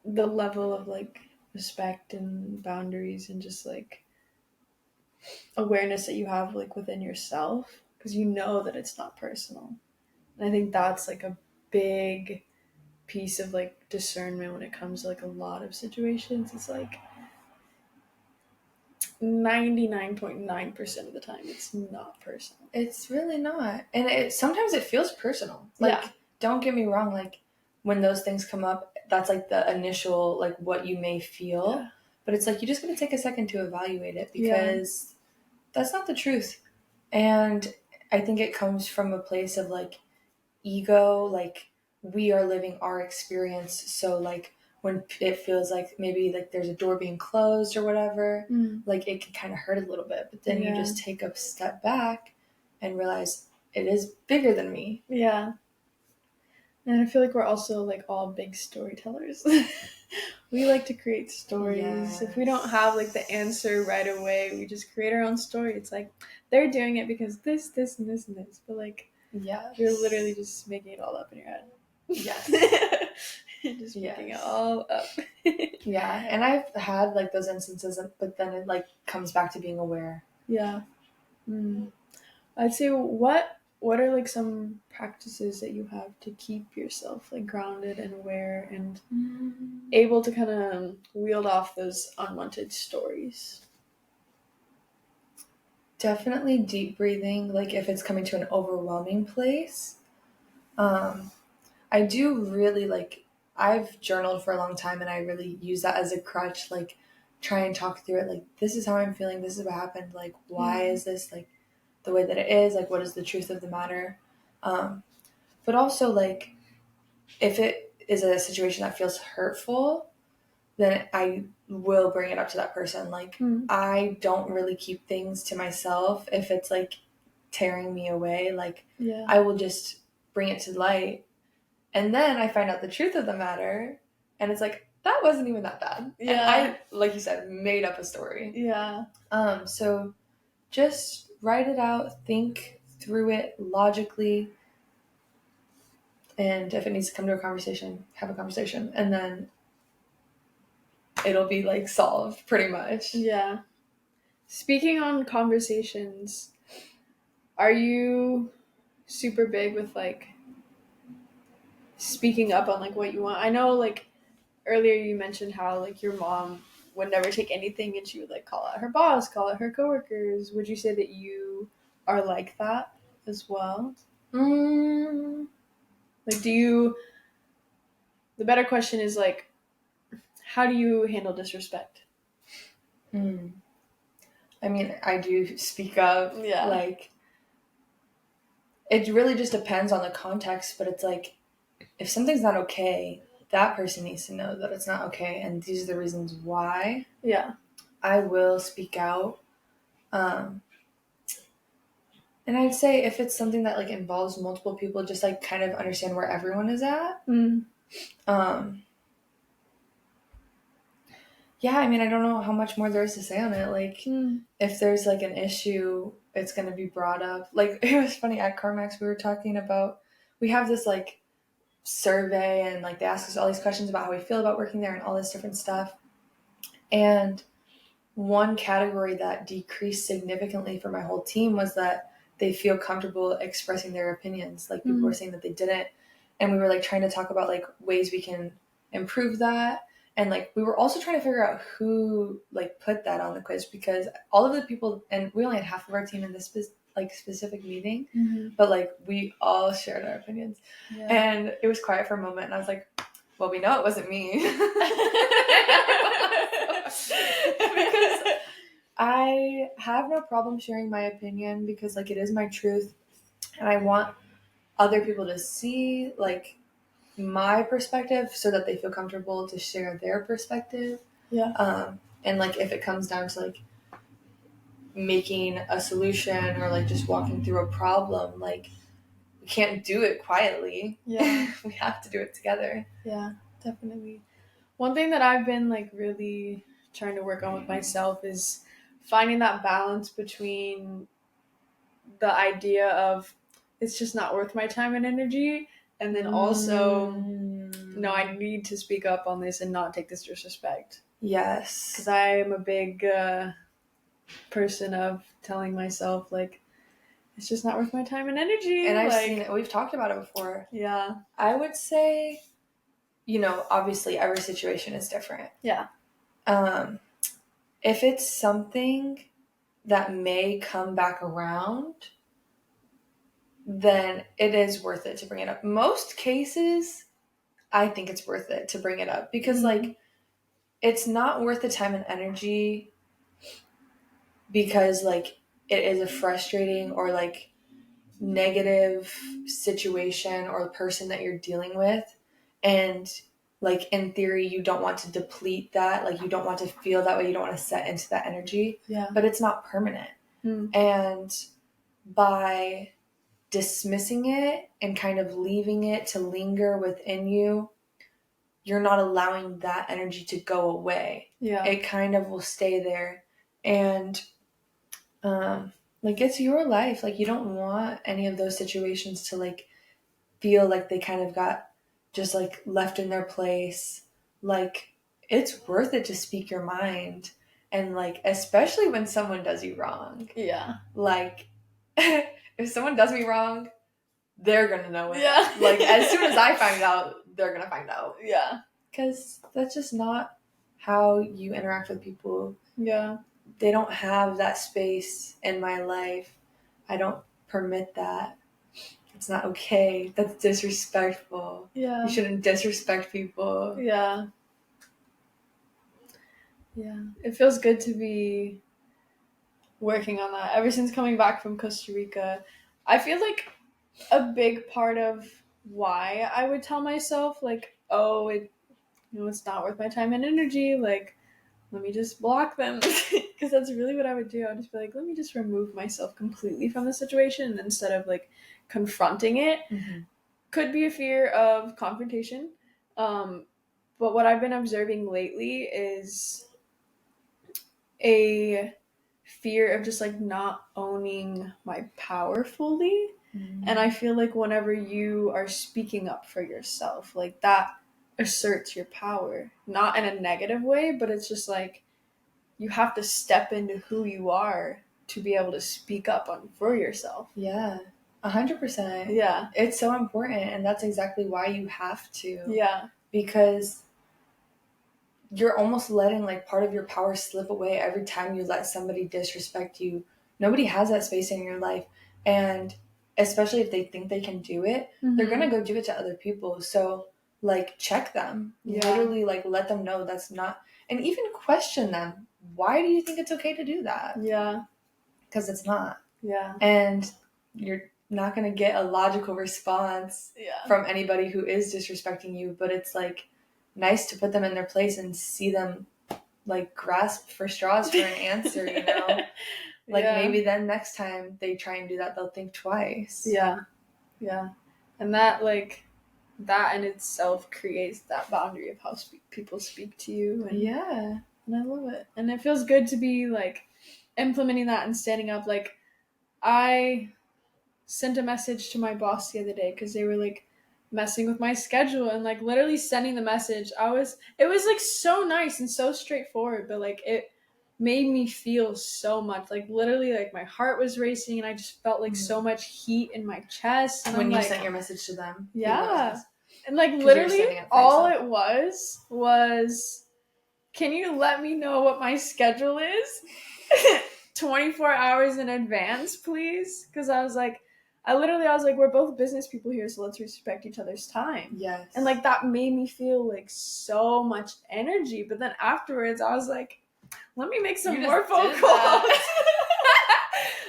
the level of like respect and boundaries and just like awareness that you have like within yourself, because you know that it's not personal. And I think that's like a big piece of like discernment when it comes to like a lot of situations. It's like 99.9% of the time it's not personal. It's really not. And sometimes it feels personal. Like, don't get me wrong, like when those things come up, that's like the initial like what you may feel. Yeah. But it's like you just gotta take a second to evaluate it, because that's not the truth. And I think it comes from a place of like ego, like we are living our experience, so like when it feels like maybe like there's a door being closed or whatever, like it can kind of hurt a little bit, but then you just take a step back and realize it is bigger than me. Yeah. And I feel like we're also like all big storytellers. We like to create stories. Yes. If we don't have like the answer right away, we just create our own story. It's like they're doing it because this, and this, and this. But like, you're literally just making it all up in your head. Yes. You're just making it all up. Yeah. And I've had like those instances, but then it like comes back to being aware. Yeah. I'd say what are like some practices that you have to keep yourself like grounded and aware and able to kind of wield off those unwanted stories? Definitely deep breathing, like if it's coming to an overwhelming place. I do really like, I've journaled for a long time and I really use that as a crutch, like try and talk through it, like this is how I'm feeling, this is what happened, like why is this like the way that it is, like what is the truth of the matter. But also like if it is a situation that feels hurtful, then I will bring it up to that person. Like I don't really keep things to myself if it's like tearing me away. Like I will just bring it to light, and then I find out the truth of the matter, and it's like that wasn't even that bad. And I, like you said, made up a story. So just write it out, think through it logically, and if it needs to come to a conversation, have a conversation, and then it'll be like solved pretty much. Yeah. Speaking on conversations, are you super big with like speaking up on like what you want? I know like earlier you mentioned how like your mom would never take anything and she would like call out her boss, call out her coworkers. Would you say that you are like that as well? Like, the better question is like, how do you handle disrespect? I mean, I do speak up. Like, it really just depends on the context, but it's like, if something's not okay, that person needs to know that it's not okay, and these are the reasons why. I will speak out. And I'd say if it's something that like involves multiple people, just like kind of understand where everyone is at. Yeah, I mean, I don't know how much more there is to say on it. Like, if there's like an issue, it's going to be brought up. Like, it was funny at CarMax, we were talking about, we have this like survey, and like they ask us all these questions about how we feel about working there and all this different stuff. And one category that decreased significantly for my whole team was that they feel comfortable expressing their opinions. Like people were saying that they didn't. And we were like trying to talk about like ways we can improve that. And like we were also trying to figure out who like put that on the quiz, because all of the people, and we only had half of our team in this like specific meeting, but like we all shared our opinions. And it was quiet for a moment, and I was like, well, we know it wasn't me. Because I have no problem sharing my opinion because, like, it is my truth, and I want other people to see, like, my perspective so that they feel comfortable to share their perspective. Yeah. And, like, if it comes down to, like, making a solution or, like, just walking through a problem, like, we can't do it quietly. Yeah. We have to do it together. Yeah, definitely. One thing that I've been like really trying to work on with myself is finding that balance between the idea of it's just not worth my time and energy, and then also no, I need to speak up on this and not take this disrespect. Yes. Because I am a big person of telling myself like it's just not worth my time and energy. And I've like, seen it. We've talked about it before. Yeah. I would say, you know, obviously every situation is different. Yeah. If it's something that may come back around, then it is worth it to bring it up. Most cases, I think it's worth it to bring it up because, like, it's not worth the time and energy because, like, it is a frustrating or, like, negative situation or person that you're dealing with. And, like, in theory, you don't want to deplete that. Like, you don't want to feel that way. You don't want to set into that energy. Yeah. But it's not permanent. And by dismissing it and kind of leaving it to linger within you, you're not allowing that energy to go away. Yeah. It kind of will stay there. And like, it's your life. Like, you don't want any of those situations to, like, feel like they kind of got just, like, left in their place. Like, it's worth it to speak your mind. And, like, especially when someone does you wrong. Yeah. Like, if someone does me wrong, they're gonna know it. Yeah. Like, as soon as I find out, they're gonna find out. Yeah. Because that's just not how you interact with people. Yeah. They don't have that space in my life. I don't permit that. It's not okay. That's disrespectful. Yeah. You shouldn't disrespect people. Yeah. Yeah. It feels good to be working on that. Ever since coming back from Costa Rica, I feel like a big part of why I would tell myself, like, oh, it's not worth my time and energy. Like, let me just block them. Because that's really what I would do. I would just be like, let me just remove myself completely from the situation instead of, like, confronting it. Could be a fear of confrontation. But what I've been observing lately is a fear of just, like, not owning my power fully. And I feel like whenever you are speaking up for yourself, like, that asserts your power. Not in a negative way, but it's just like you have to step into who you are to be able to speak up for yourself. Yeah, 100%. Yeah. It's so important, and that's exactly why you have to. Yeah. Because you're almost letting, like, part of your power slip away every time you let somebody disrespect you. Nobody has that space in your life. And especially if they think they can do it, they're going to go do it to other people. So, like, check them. Yeah. Literally, like, let them know that's not... And even question them. Why do you think it's okay to do that? Yeah. Because it's not. Yeah. And you're not going to get a logical response from anybody who is disrespecting you. But it's, like, nice to put them in their place and see them, like, grasp for straws for an answer, you know? Like, maybe then next time they try and do that, they'll think twice. Yeah. Yeah. And that, like, that in itself creates that boundary of how people speak to you. And, and I love it. And it feels good to be, like, implementing that and standing up. Like, I sent a message to my boss the other day because they were, like, messing with my schedule, and, like, literally sending the message, it was, like, so nice and so straightforward, but, like, it made me feel so much, like, literally, like, my heart was racing and I just felt, like, so much heat in my chest. And when I'm you like, sent your message to them. And, like, literally all it was, can you let me know what my schedule is 24 hours in advance, please? Because I was like, we're both business people here, so let's respect each other's time. Yes. And, like, that made me feel, like, so much energy. But then afterwards, I was like, let me make some You more just phone did calls. that.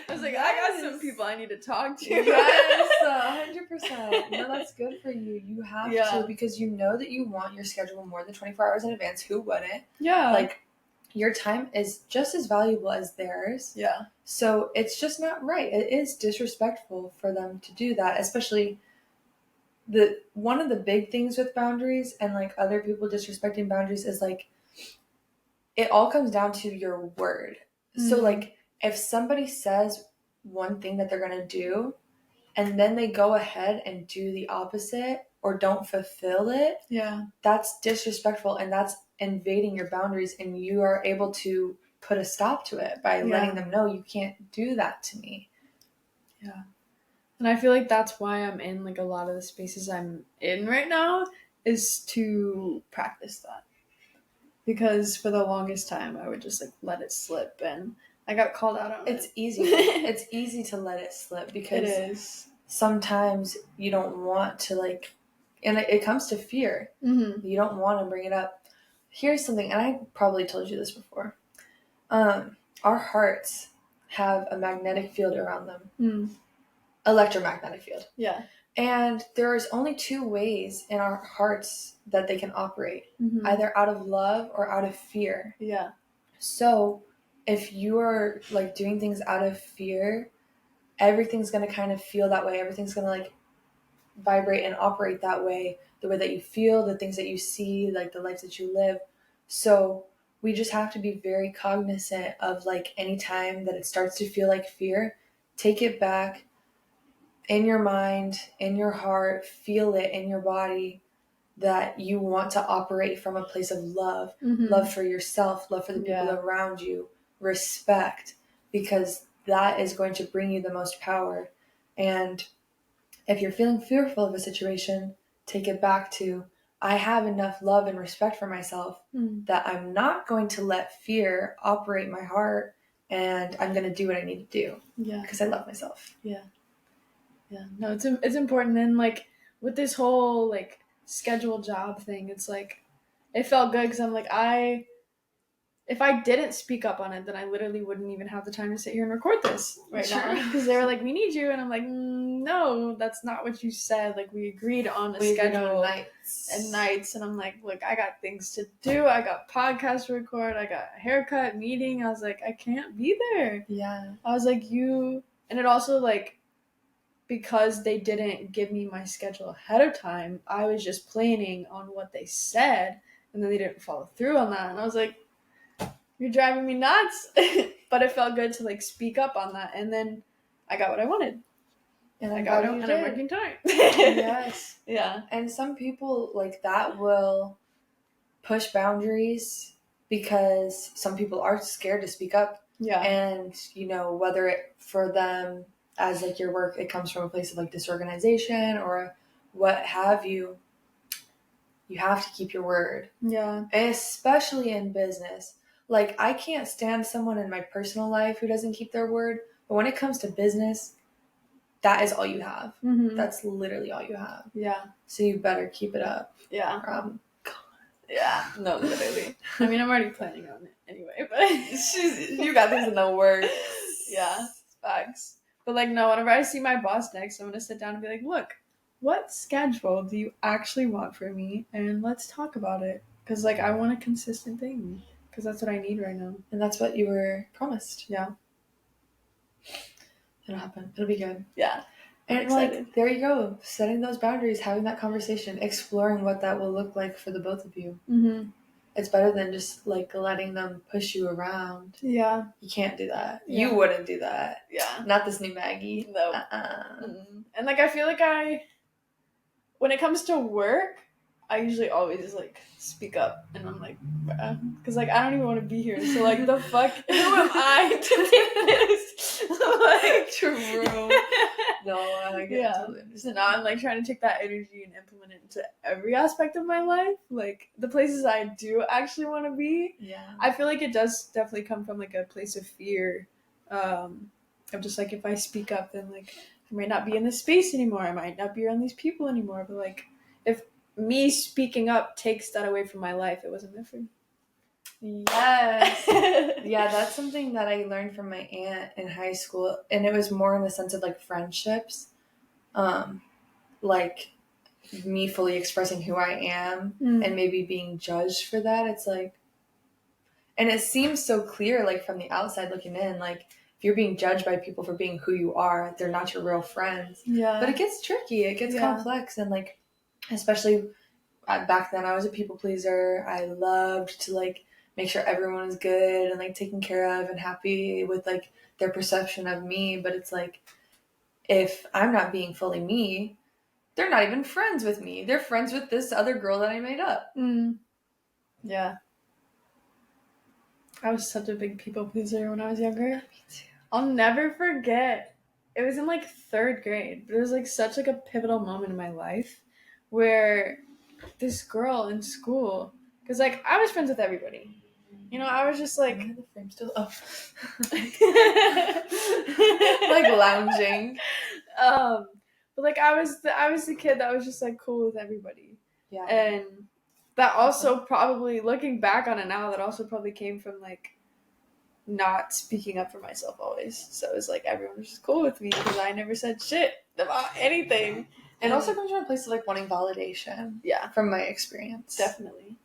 I was like, I got some Yes. people I need to talk to. Yes, 100%. No, that's good for you. You have Yeah. to, because you know that you want your schedule more than 24 hours in advance. Who wouldn't? Yeah. Like, your time is just as valuable as theirs. Yeah. So it's just not right. It is disrespectful for them to do that, especially one of the big things with boundaries and like other people disrespecting boundaries is like it all comes down to your word. So like if somebody says one thing that they're going to do and then they go ahead and do the opposite or don't fulfill it, Yeah. that's disrespectful and that's invading your boundaries, and you are able to put a stop to it by letting them know you can't do that to me. Yeah. And I feel like that's why I'm in like a lot of the spaces I'm in right now is to practice that. Because for the longest time I would just like let it slip and I got called out on It's it. easy. It's easy to let it slip because It is. Sometimes you don't want to like, and it comes to fear. Mm-hmm. You don't want to bring it up. Here's something, and I probably told you this before. Our hearts have a magnetic field around them. Electromagnetic field. Yeah. And there's only two ways in our hearts that they can operate. Either out of love or out of fear. Yeah. So if you are like doing things out of fear, everything's going to kind of feel that way. Everything's going to like vibrate and operate that way. The way that you feel, the things that you see, like the life that you live. So we just have to be very cognizant of like any time that it starts to feel like fear, take it back in your mind, in your heart, feel it in your body that you want to operate from a place of love, love for yourself, love for the people around you, respect, because that is going to bring you the most power. And if you're feeling fearful of a situation, take it back to, I have enough love and respect for myself that I'm not going to let fear operate my heart, and I'm going to do what I need to do. Yeah. Because I love myself. Yeah. Yeah. No, it's important. And like with this whole like scheduled job thing, it's like, it felt good because I'm like, if I didn't speak up on it, then I literally wouldn't even have the time to sit here and record this right now. Because they were like, we need you. And I'm like, no, that's not what you said. Like, we agreed on a schedule and nights. And I'm like, look, I got things to do. I got podcasts to record. I got a haircut, meeting. I was like, I can't be there. Yeah. I was like, and it also like, because they didn't give me my schedule ahead of time, I was just planning on what they said. And then they didn't follow through on that. And I was like, you're driving me nuts. But it felt good to like speak up on that, and then I got what I wanted, and I'm working tonight. Yes. Yeah. And some people like that will push boundaries because some people are scared to speak up. Yeah. And you know, whether it for them as like your work, it comes from a place of like disorganization or what have you. You have to keep your word. Yeah. Especially in business. Like, I can't stand someone in my personal life who doesn't keep their word. But when it comes to business, that is all you have. That's literally all you have. Yeah. So you better keep it up. Yeah. Yeah. No, literally. I mean, I'm already planning on it anyway, but you got things in the works. Yeah. Facts. But like, no, whenever I see my boss next, I'm going to sit down and be like, look, what schedule do you actually want for me? And let's talk about it. Because like, I want a consistent thing. Because that's what I need right now. And that's what you were promised. Yeah. It'll happen. It'll be good. Yeah. And like, there you go. Setting those boundaries, having that conversation, exploring what that will look like for the both of you. It's better than just like letting them push you around. Yeah. You can't do that. Yeah. You wouldn't do that. Yeah. Not this new Maggie. No. And like, I feel like when it comes to work, I usually always like speak up, and I'm like, because like I don't even want to be here. So like, the fuck, who am I to do this? Like, true. No, I get totally. So now I'm like trying to take that energy and implement it into every aspect of my life. Like the places I do actually want to be. Yeah. I feel like it does definitely come from like a place of fear. Of just like, if I speak up, then like I might not be in this space anymore. I might not be around these people anymore. But like, if me speaking up takes that away from my life, it wasn't meant for me. Yes. Yeah, that's something that I learned from my aunt in high school, and it was more in the sense of like friendships, like me fully expressing who I am and maybe being judged for that. It's like, and it seems so clear, like from the outside looking in, like if you're being judged by people for being who you are, they're not your real friends. Yeah. But it gets tricky, it gets complex, and like, especially back then, I was a people pleaser. I loved to like make sure everyone was good and like taken care of and happy with like their perception of me. But it's like, if I'm not being fully me, they're not even friends with me. They're friends with this other girl that I made up. Yeah. I was such a big people pleaser when I was younger. Me too. I'll never forget. It was in like 3rd grade, but it was like such like a pivotal moment in my life where this girl in school, because like I was friends with everybody. You know, I was just like the frame still up. Like lounging. But like I was the kid that was just like cool with everybody. Yeah. And that also probably, looking back on it now, that also probably came from like not speaking up for myself always. So it was like everyone was just cool with me because I never said shit about anything. And also comes from a place of like wanting validation. Yeah. From my experience. Definitely.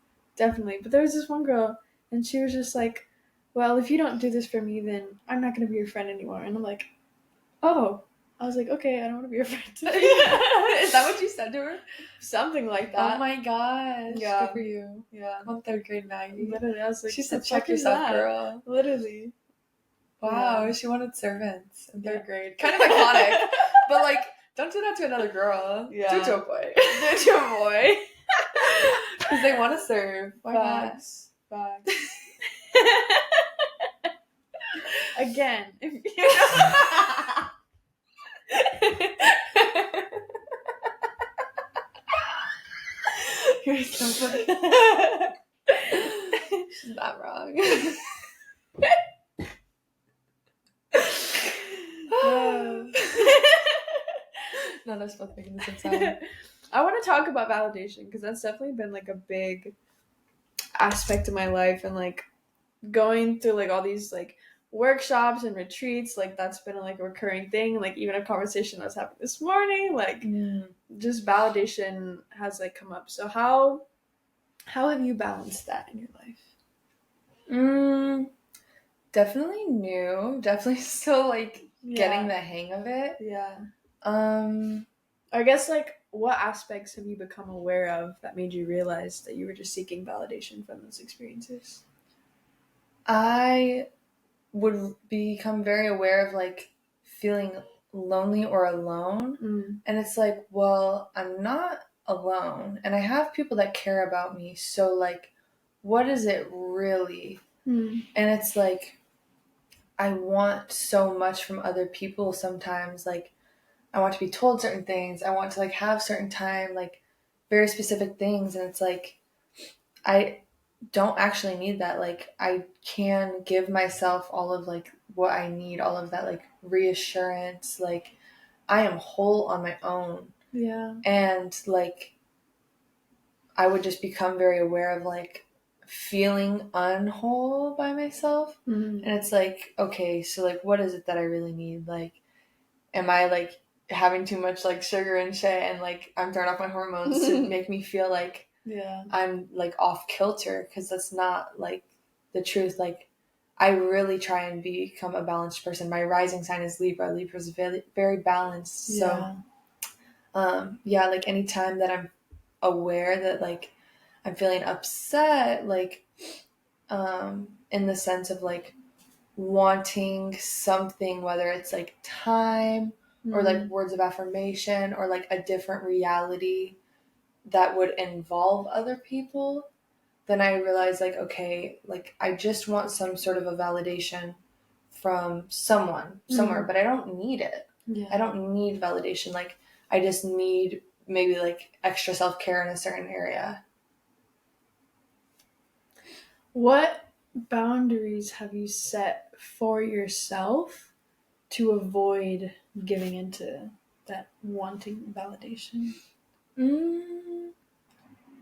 But there was this one girl, and she was just like, well, if you don't do this for me, then I'm not going to be your friend anymore. And I'm like, oh. I was like, okay, I don't want to be your friend. Is that what you said to her? Something like that. Oh my gosh. Yeah. Good for you. Yeah. I'm 3rd grade Maggie. Literally, I was like, she said, check yourself, girl. Literally. Wow, yeah. She wanted servants in 3rd grade. Kind of iconic. But like, don't do that to another girl. Yeah. Do it to a boy. Do it to a boy. Because they want to serve. Why Facts. Again, if you You're so funny. She's not wrong. Not us both making the same sound. I want to talk about validation because that's definitely been like a big aspect of my life, and like going through like all these like workshops and retreats, like that's been like a recurring thing. Like even a conversation I was having this morning, like just validation has like come up. So how have you balanced that in your life? Definitely new. Definitely still like getting the hang of it. Yeah. I guess like what aspects have you become aware of that made you realize that you were just seeking validation from those experiences? I would become very aware of like feeling lonely or alone. And it's like, well, I'm not alone and I have people that care about me. So like, what is it really? And it's like, I want so much from other people sometimes. Like, I want to be told certain things. I want to like have certain time, like very specific things. And it's like, I don't actually need that. Like, I can give myself all of like what I need, all of that like reassurance. Like, I am whole on my own. Yeah. And like, I would just become very aware of like feeling unwhole by myself. And it's like, okay, so like, what is it that I really need? Like, am I like having too much like sugar and shit and like I'm throwing off my hormones to make me feel like I'm like off kilter? Because that's not like the truth. Like, I really try and become a balanced person. My rising sign is Libra. Libra is very, very balanced. So like anytime that I'm aware that like I'm feeling upset, like in the sense of like wanting something, whether it's like time or like words of affirmation or like a different reality that would involve other people, then I realize like, okay, like I just want some sort of a validation from someone somewhere, but I don't need it. I don't need validation. Like, I just need maybe like extra self-care in a certain area. What boundaries have you set for yourself to avoid giving into that wanting validation?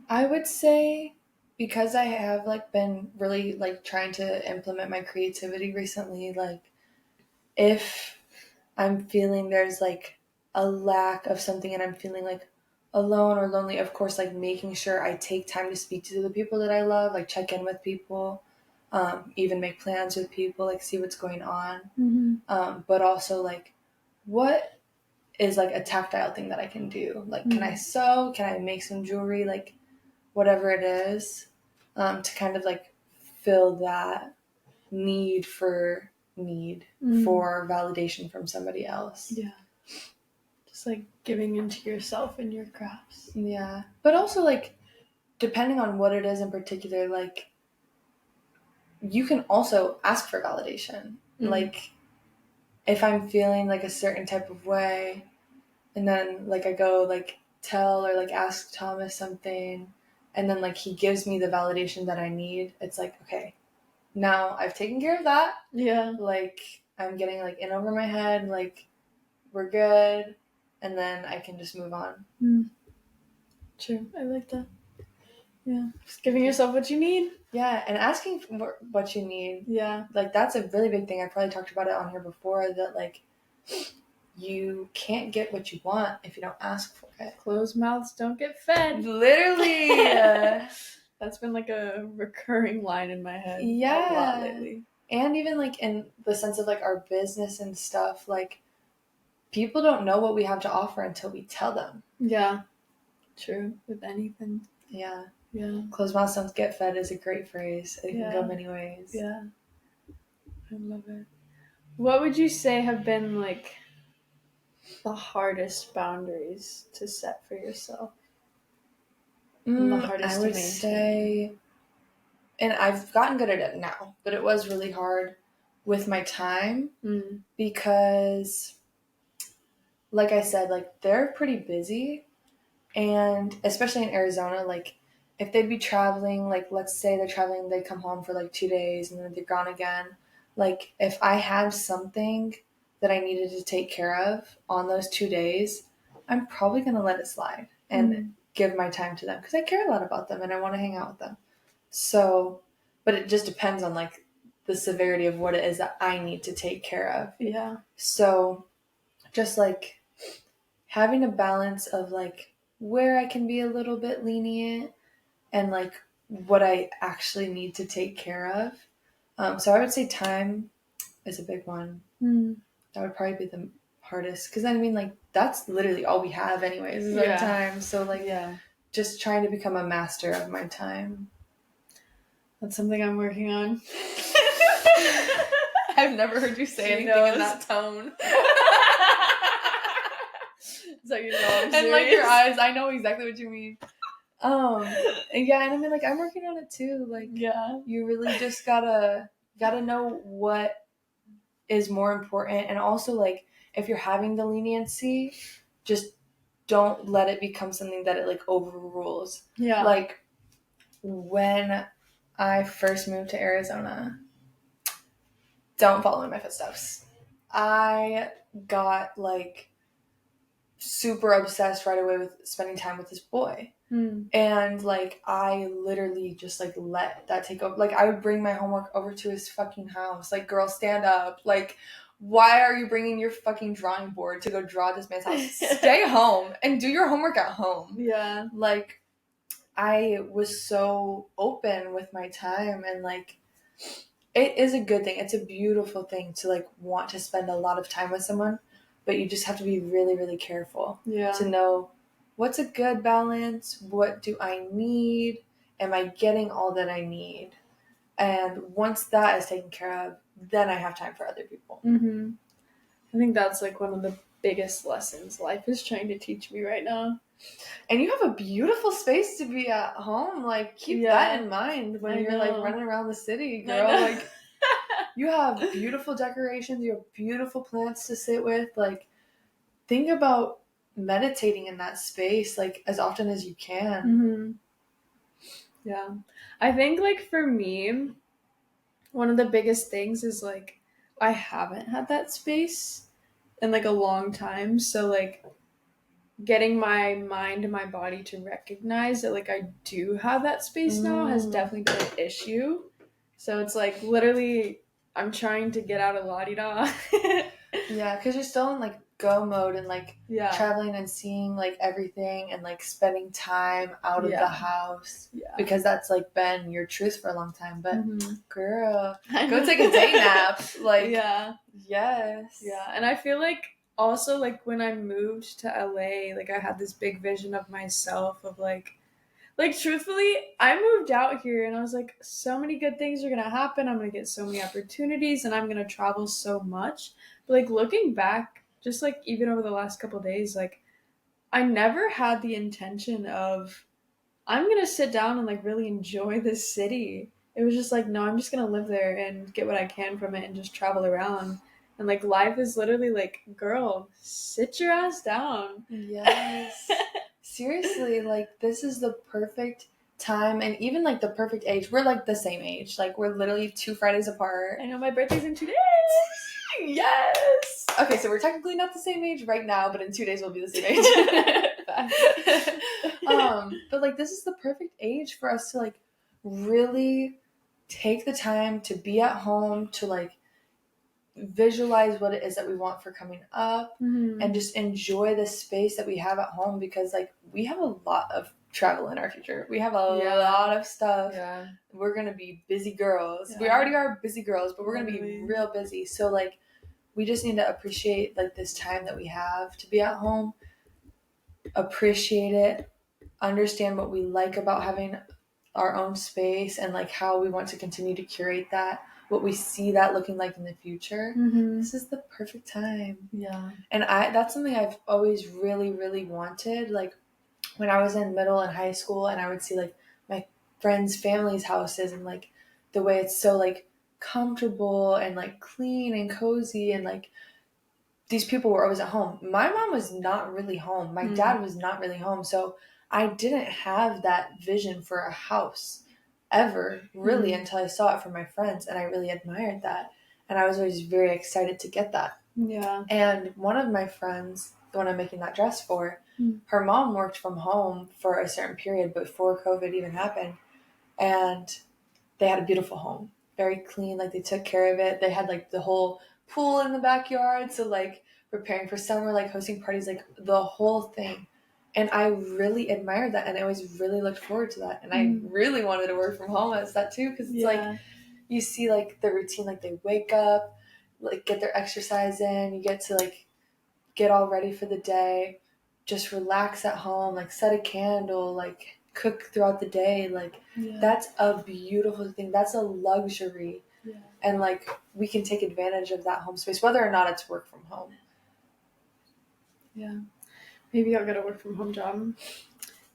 I would say because I have like been really like trying to implement my creativity recently, like if I'm feeling there's like a lack of something and I'm feeling like alone or lonely, of course, like making sure I take time to speak to the people that I love, like check in with people, even make plans with people, like see what's going on. But also like what is like a tactile thing that I can do? Like, can I sew? Can I make some jewelry? Like, whatever it is, to kind of like fill that need for validation from somebody else. Yeah. Just like giving into yourself and your crafts. Yeah. But also like depending on what it is in particular, like you can also ask for validation. Like if I'm feeling like a certain type of way and then like I go like tell or like ask Thomas something and then like he gives me the validation that I need, it's like, okay, now I've taken care of that. Yeah. Like I'm getting like in over my head, like we're good, and then I can just move on. True. I like that. Yeah. Just giving yourself what you need. Yeah, and asking for what you need. Yeah. Like that's a really big thing. I probably talked about it on here before that like you can't get what you want if you don't ask for it. Closed mouths don't get fed. Literally. That's been like a recurring line in my head a lot lately. And even like in the sense of like our business and stuff, like people don't know what we have to offer until we tell them. Yeah. True. With anything. Yeah. Yeah. Closed mouths don't get fed is a great phrase. It can go many ways. Yeah. I love it. What would you say have been like the hardest boundaries to set for yourself? And the hardest I would to maintain? say, and I've gotten good at it now, but it was really hard with my time because, like I said, like they're pretty busy, and especially in Arizona, like if they'd be traveling, like let's say they're traveling, they come home for like 2 days and then they're gone again. Like if I have something that I needed to take care of on those 2 days, I'm probably going to let it slide and give my time to them because I care a lot about them and I want to hang out with them. So, but it just depends on like the severity of what it is that I need to take care of. Yeah. So just like having a balance of like where I can be a little bit lenient and like what I actually need to take care of. So I would say time is a big one. That would probably be the hardest because I mean like that's literally all we have anyways is our time. So like just trying to become a master of my time. That's something I'm working on. I've never heard you say anything in that tone. So you know I'm serious. And like your eyes, I know exactly what you mean. And yeah, and I mean like I'm working on it too. Like you really just gotta know what is more important, and also like if you're having the leniency, just don't let it become something that it like overrules. Yeah. Like when I first moved to Arizona, don't follow in my footsteps. I got like super obsessed right away with spending time with this boy. And like I literally just like let that take over. Like I would bring my homework over to his fucking house. Like, girl, stand up. Like, why are you bringing your fucking drawing board to go draw at this man's house? Stay home and do your homework at home. Yeah. Like I was so open with my time, and like it is a good thing. It's a beautiful thing to like want to spend a lot of time with someone, but you just have to be really, really careful to know what's a good balance. What do I need? Am I getting all that I need? And once that is taken care of, then I have time for other people. I think that's like one of the biggest lessons life is trying to teach me right now. And you have a beautiful space to be at home. Like, keep that in mind when you're like running around the city, girl. Like, you have beautiful decorations. You have beautiful plants to sit with. Like, think about meditating in that space like as often as you can. Yeah. I think like for me, one of the biggest things is like I haven't had that space in like a long time. So like getting my mind and my body to recognize that like I do have that space now has definitely been an issue. So it's like literally I'm trying to get out of la-di-da. Yeah, because you're still in like go mode and like Yeah. traveling and seeing like everything and like spending time out of the house. Yeah. Because that's like been your truth for a long time. But girl, I go know. take a day nap. Like, Yeah. yes. Yeah. And I feel like also like when I moved to LA, like I had this big vision of myself of like truthfully, I moved out here and I was like, so many good things are gonna happen. I'm gonna get so many opportunities and I'm gonna travel so much. But like looking back, just like even over the last couple of days, like I never had the intention of I'm gonna sit down and like really enjoy this city. It was just like, no, I'm just gonna live there and get what I can from it and just travel around. And like life is literally like, girl, sit your ass down. Yes. Seriously, like this is the perfect time and even like the perfect age. We're like the same age. Like we're literally 2 Fridays apart. I know my birthday's in 2 days. Yes. Okay, so we're technically not the same age right now, but in 2 days we'll be the same age. But like this is the perfect age for us to like really take the time to be at home, to like visualize what it is that we want for coming up, and just enjoy the space that we have at home, because like we have a lot of travel in our future. We have a lot of stuff. Yeah. We're gonna be busy girls. Yeah. We already are busy girls, but we're gonna be Literally. real busy. So like we just need to appreciate like this time that we have to be at home, appreciate it, understand what we like about having our own space and like how we want to continue to curate that, what we see that looking like in the future. This is the perfect time. Yeah. And that's something I've always really, really wanted. Like when I was in middle and high school and I would see like my friends' families' houses and like the way it's so like comfortable and like clean and cozy, and like these people were always at home. My mom was not really home. My dad was not really home. So I didn't have that vision for a house ever, really, until I saw it from my friends. And I really admired that. And I was always very excited to get that. Yeah. And one of my friends, the one I'm making that dress for, her mom worked from home for a certain period before COVID even happened. And they had a beautiful home, very clean. Like they took care of it. They had like the whole pool in the backyard. So like preparing for summer, like hosting parties, like the whole thing. And I really admired that. And I always really looked forward to that. And I really wanted to work from home as that too. Cause it's like, you see like the routine, like they wake up, like get their exercise in, you get to like get all ready for the day, just relax at home, like set a candle, like cook throughout the day. Like that's a beautiful thing. That's a luxury. Yeah. And like we can take advantage of that home space, whether or not it's work from home. Yeah. Maybe I'll get a work from home job.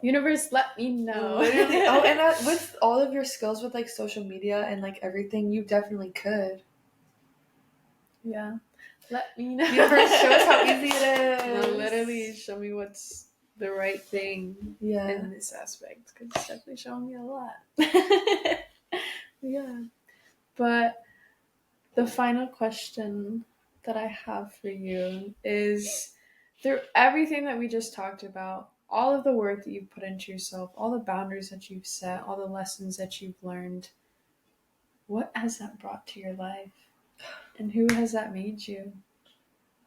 Universe, let me know. Literally. Oh, and with all of your skills with like social media and like everything, you definitely could. Yeah. Let me know. Universe, show us how easy it is. No, literally show me what's the right thing in this aspect, because it's definitely showing me a lot. Yeah. But the final question that I have for you is, through everything that we just talked about, all of the work that you've put into yourself, all the boundaries that you've set, all the lessons that you've learned, what has that brought to your life? And who has that made you?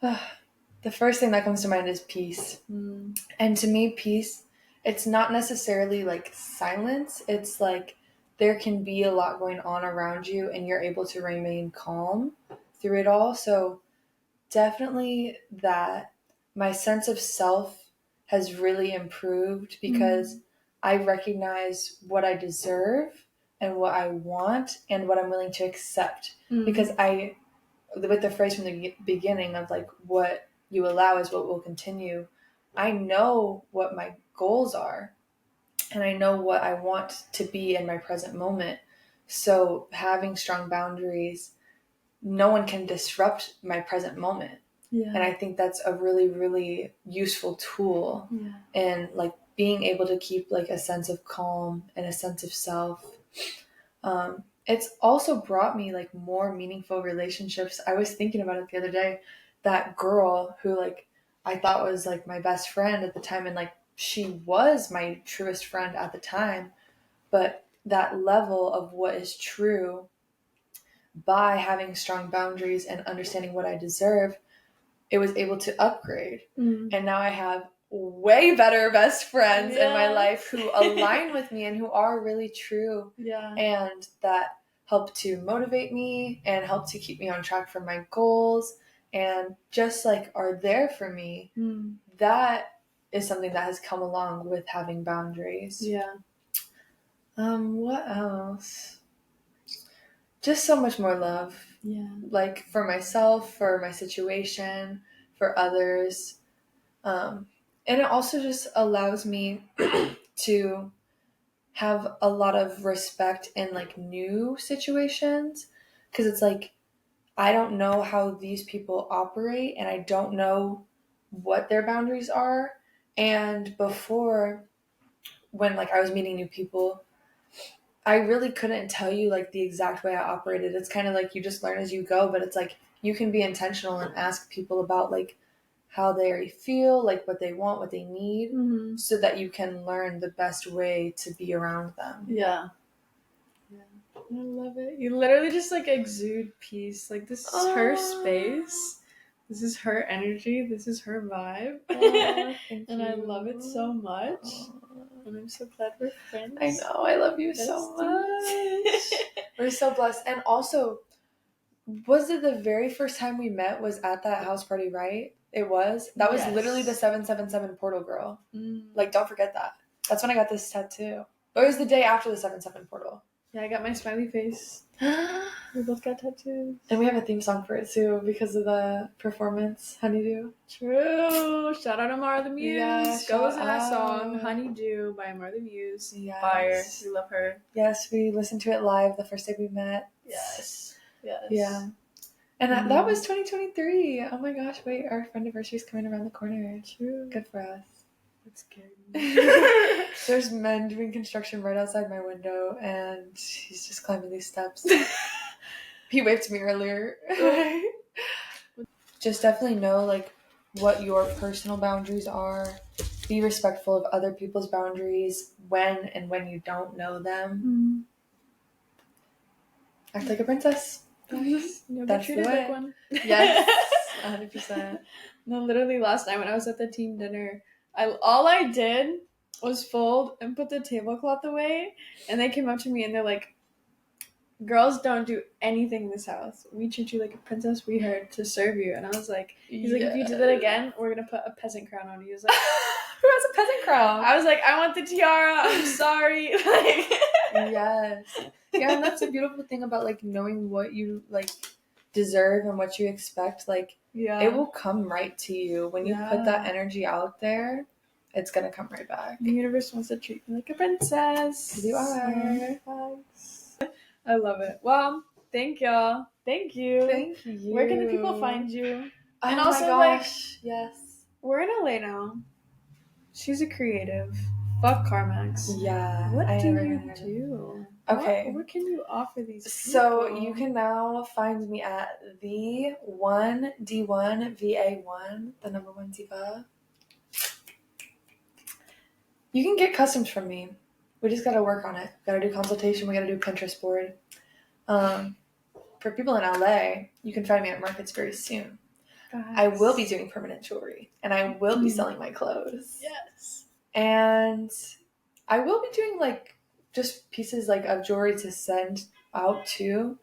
The first thing that comes to mind is peace. And to me, peace, it's not necessarily like silence. It's like there can be a lot going on around you and you're able to remain calm through it all. So definitely that my sense of self has really improved, because I recognize what I deserve and what I want and what I'm willing to accept. Because with the phrase from the beginning of like what you allow is what will continue, I know what my goals are and I know what I want to be in my present moment. So having strong boundaries, no one can disrupt my present moment. And I think that's a really, really useful tool in like being able to keep like a sense of calm and a sense of self. It's also brought me like more meaningful relationships. I was thinking about it the other day. That girl who like I thought was like my best friend at the time, and like she was my truest friend at the time, but that level of what is true by having strong boundaries and understanding what I deserve, it was able to upgrade. And now I have way better best friends in my life who align with me and who are really true. Yeah. And that help to motivate me and help to keep me on track for my goals and just like are there for me. That is something that has come along with having boundaries. Yeah. What else? Just so much more love. Yeah. Like for myself, for my situation, for others. And it also just allows me to have a lot of respect in like new situations, because it's like I don't know how these people operate and I don't know what their boundaries are. And before, when like I was meeting new people, I really couldn't tell you like the exact way I operated. It's kind of like you just learn as you go, but it's like you can be intentional and ask people about like how they feel, like what they want, what they need, so that you can learn the best way to be around them. Yeah. I love it. You literally just like exude peace. Like this is her space. This is her energy. This is her vibe. And I love it so much. And I'm so glad we're friends. I know. I love you so much. We're so blessed. And also, was it the very first time we met was at that house party, right? It was? That was literally the 777 portal girl. Like, don't forget that. That's when I got this tattoo. But it was the day after the 77 portal. Yeah, I got my smiley face. We both got tattoos. And we have a theme song for it too because of the performance, Honeydew. True. Shout out to Mara the Muse. Yeah, Goes in that song, Honeydew by Mara the Muse. Yes. Fire. We love her. Yes, we listened to it live the first day we met. Yes. Yeah. And that was 2023. Oh my gosh, wait, our anniversary is coming around the corner. True. Good for us. That's scary. There's men doing construction right outside my window, and he's just climbing these steps. He waved to me earlier. Just definitely know like what your personal boundaries are. Be respectful of other people's boundaries when you don't know them. Act like a princess. That's the way. Like one. Yes, 100%. No, literally last night when I was at the team dinner, all I did was fold and put the tablecloth away, and they came up to me and they're like, "Girls don't do anything in this house. We treat you like a princess. We here to serve you." And I was like, he's like, if you do that again, we're gonna put a peasant crown on you. He was like, who has a peasant crown? I was like, I want the tiara. I'm sorry. Like, yes. Yeah, and that's a beautiful thing about like knowing what you like deserve and what you expect. Like, it will come right to you when you put that energy out there. It's gonna come right back. The universe wants to treat me like a princess. You are. Thanks. I love it. Well, thank y'all. Thank you. Thank you. Where can the people find you? Oh and my also, gosh, yes. We're in LA now. She's a creative. Fuck CarMax. Yeah. What do you do? Okay. What can you offer these people? So you can now find me at the 1D1 VA1, the number 1 diva. You can get customs from me. We just gotta work on it. Gotta do consultation. We gotta do Pinterest board. For people in LA, you can find me at markets very soon. I will be doing permanent jewelry, and I will be selling my clothes. Yes. And I will be doing like just pieces like of jewelry to send out too.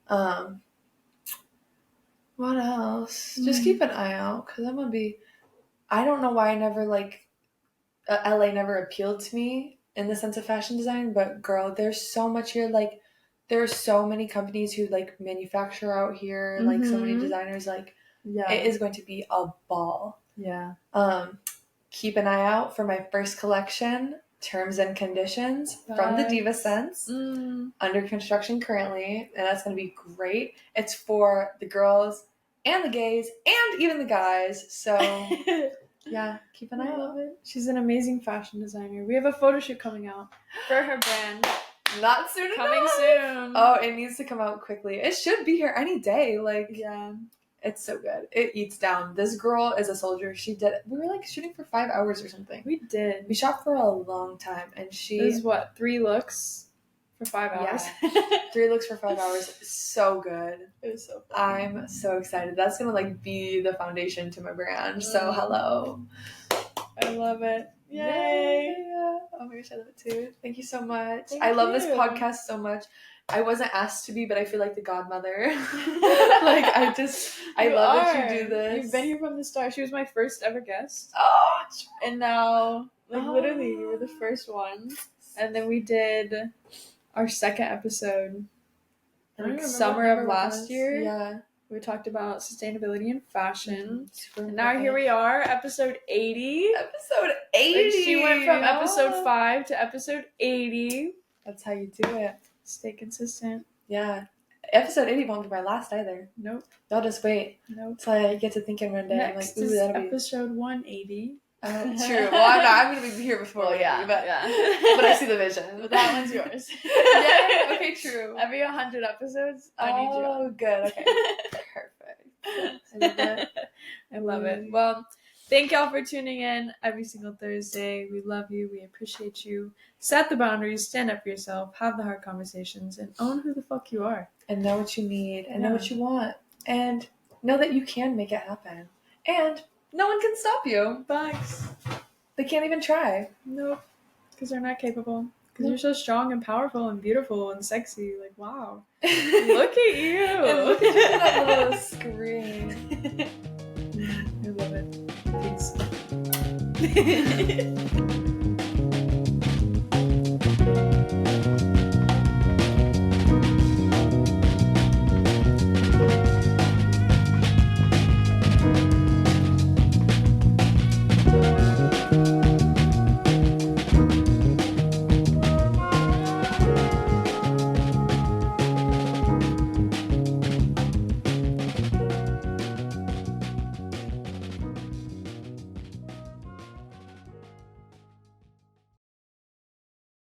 What else? Just keep an eye out, because I'm gonna be. I don't know why I never like LA never appealed to me in the sense of fashion design, but girl, there's so much here. Like, there are so many companies who like manufacture out here. Like, so many designers. Like, it is going to be a ball. Yeah. Keep an eye out for my first collection, Terms and Conditions, from the Diva Sense, under construction currently, and that's going to be great. It's for the girls and the gays and even the guys, so yeah, keep an eye out. I love it. She's an amazing fashion designer. We have a photo shoot coming out for her brand. Not soon Coming enough. soon. Oh, it needs to come out quickly. It should be here any day. Like, yeah. It's so good. It eats down. This girl is a soldier. We were like shooting for 5 hours or something. We did. We shot for a long time, and It was what, 3 looks for 5 hours? Yeah. 3 looks for 5 hours. So good. It was so fun. I'm so excited. That's gonna like be the foundation to my brand. So hello. I love it. Yay! Yeah. Oh my gosh, I love it too. Thank you so much. Thank I love this you. podcast so much. I wasn't asked to be, but I feel like the godmother. Like I love that you do this. You've been here from the start. She was my first ever guest. Oh, And now, like literally, you were the first one. And then we did our second episode, like summer of last year. Yeah. We talked about sustainability and fashion. Super And now here we are, episode 80. Episode 80. Like she went from episode 5 to episode 80. That's how you do it. Stay consistent. Yeah. Episode 80 won't be my last either. Nope. Y'all just wait. Nope. Till I get to thinking one day. Next I'm like, ooh, is that'll be episode 180. true. Well, I'm going to be here before. Well, yeah, but yeah. but I see the vision. But that one's yours. Yeah. Okay. True. Every 100 episodes, I need you. Oh, good. Okay. Perfect. I love it. I love it. Well, thank y'all for tuning in every single Thursday. We love you. We appreciate you. Set the boundaries. Stand up for yourself. Have the hard conversations. And own who the fuck you are. And know what you need. And know what you want. And know that you can make it happen. And no one can stop you. Facts. They can't even try. Nope. Because they're not capable. Because you're so strong and powerful and beautiful and sexy. Like, wow. Look at you. And look at you on that little screen. I love it. Peace.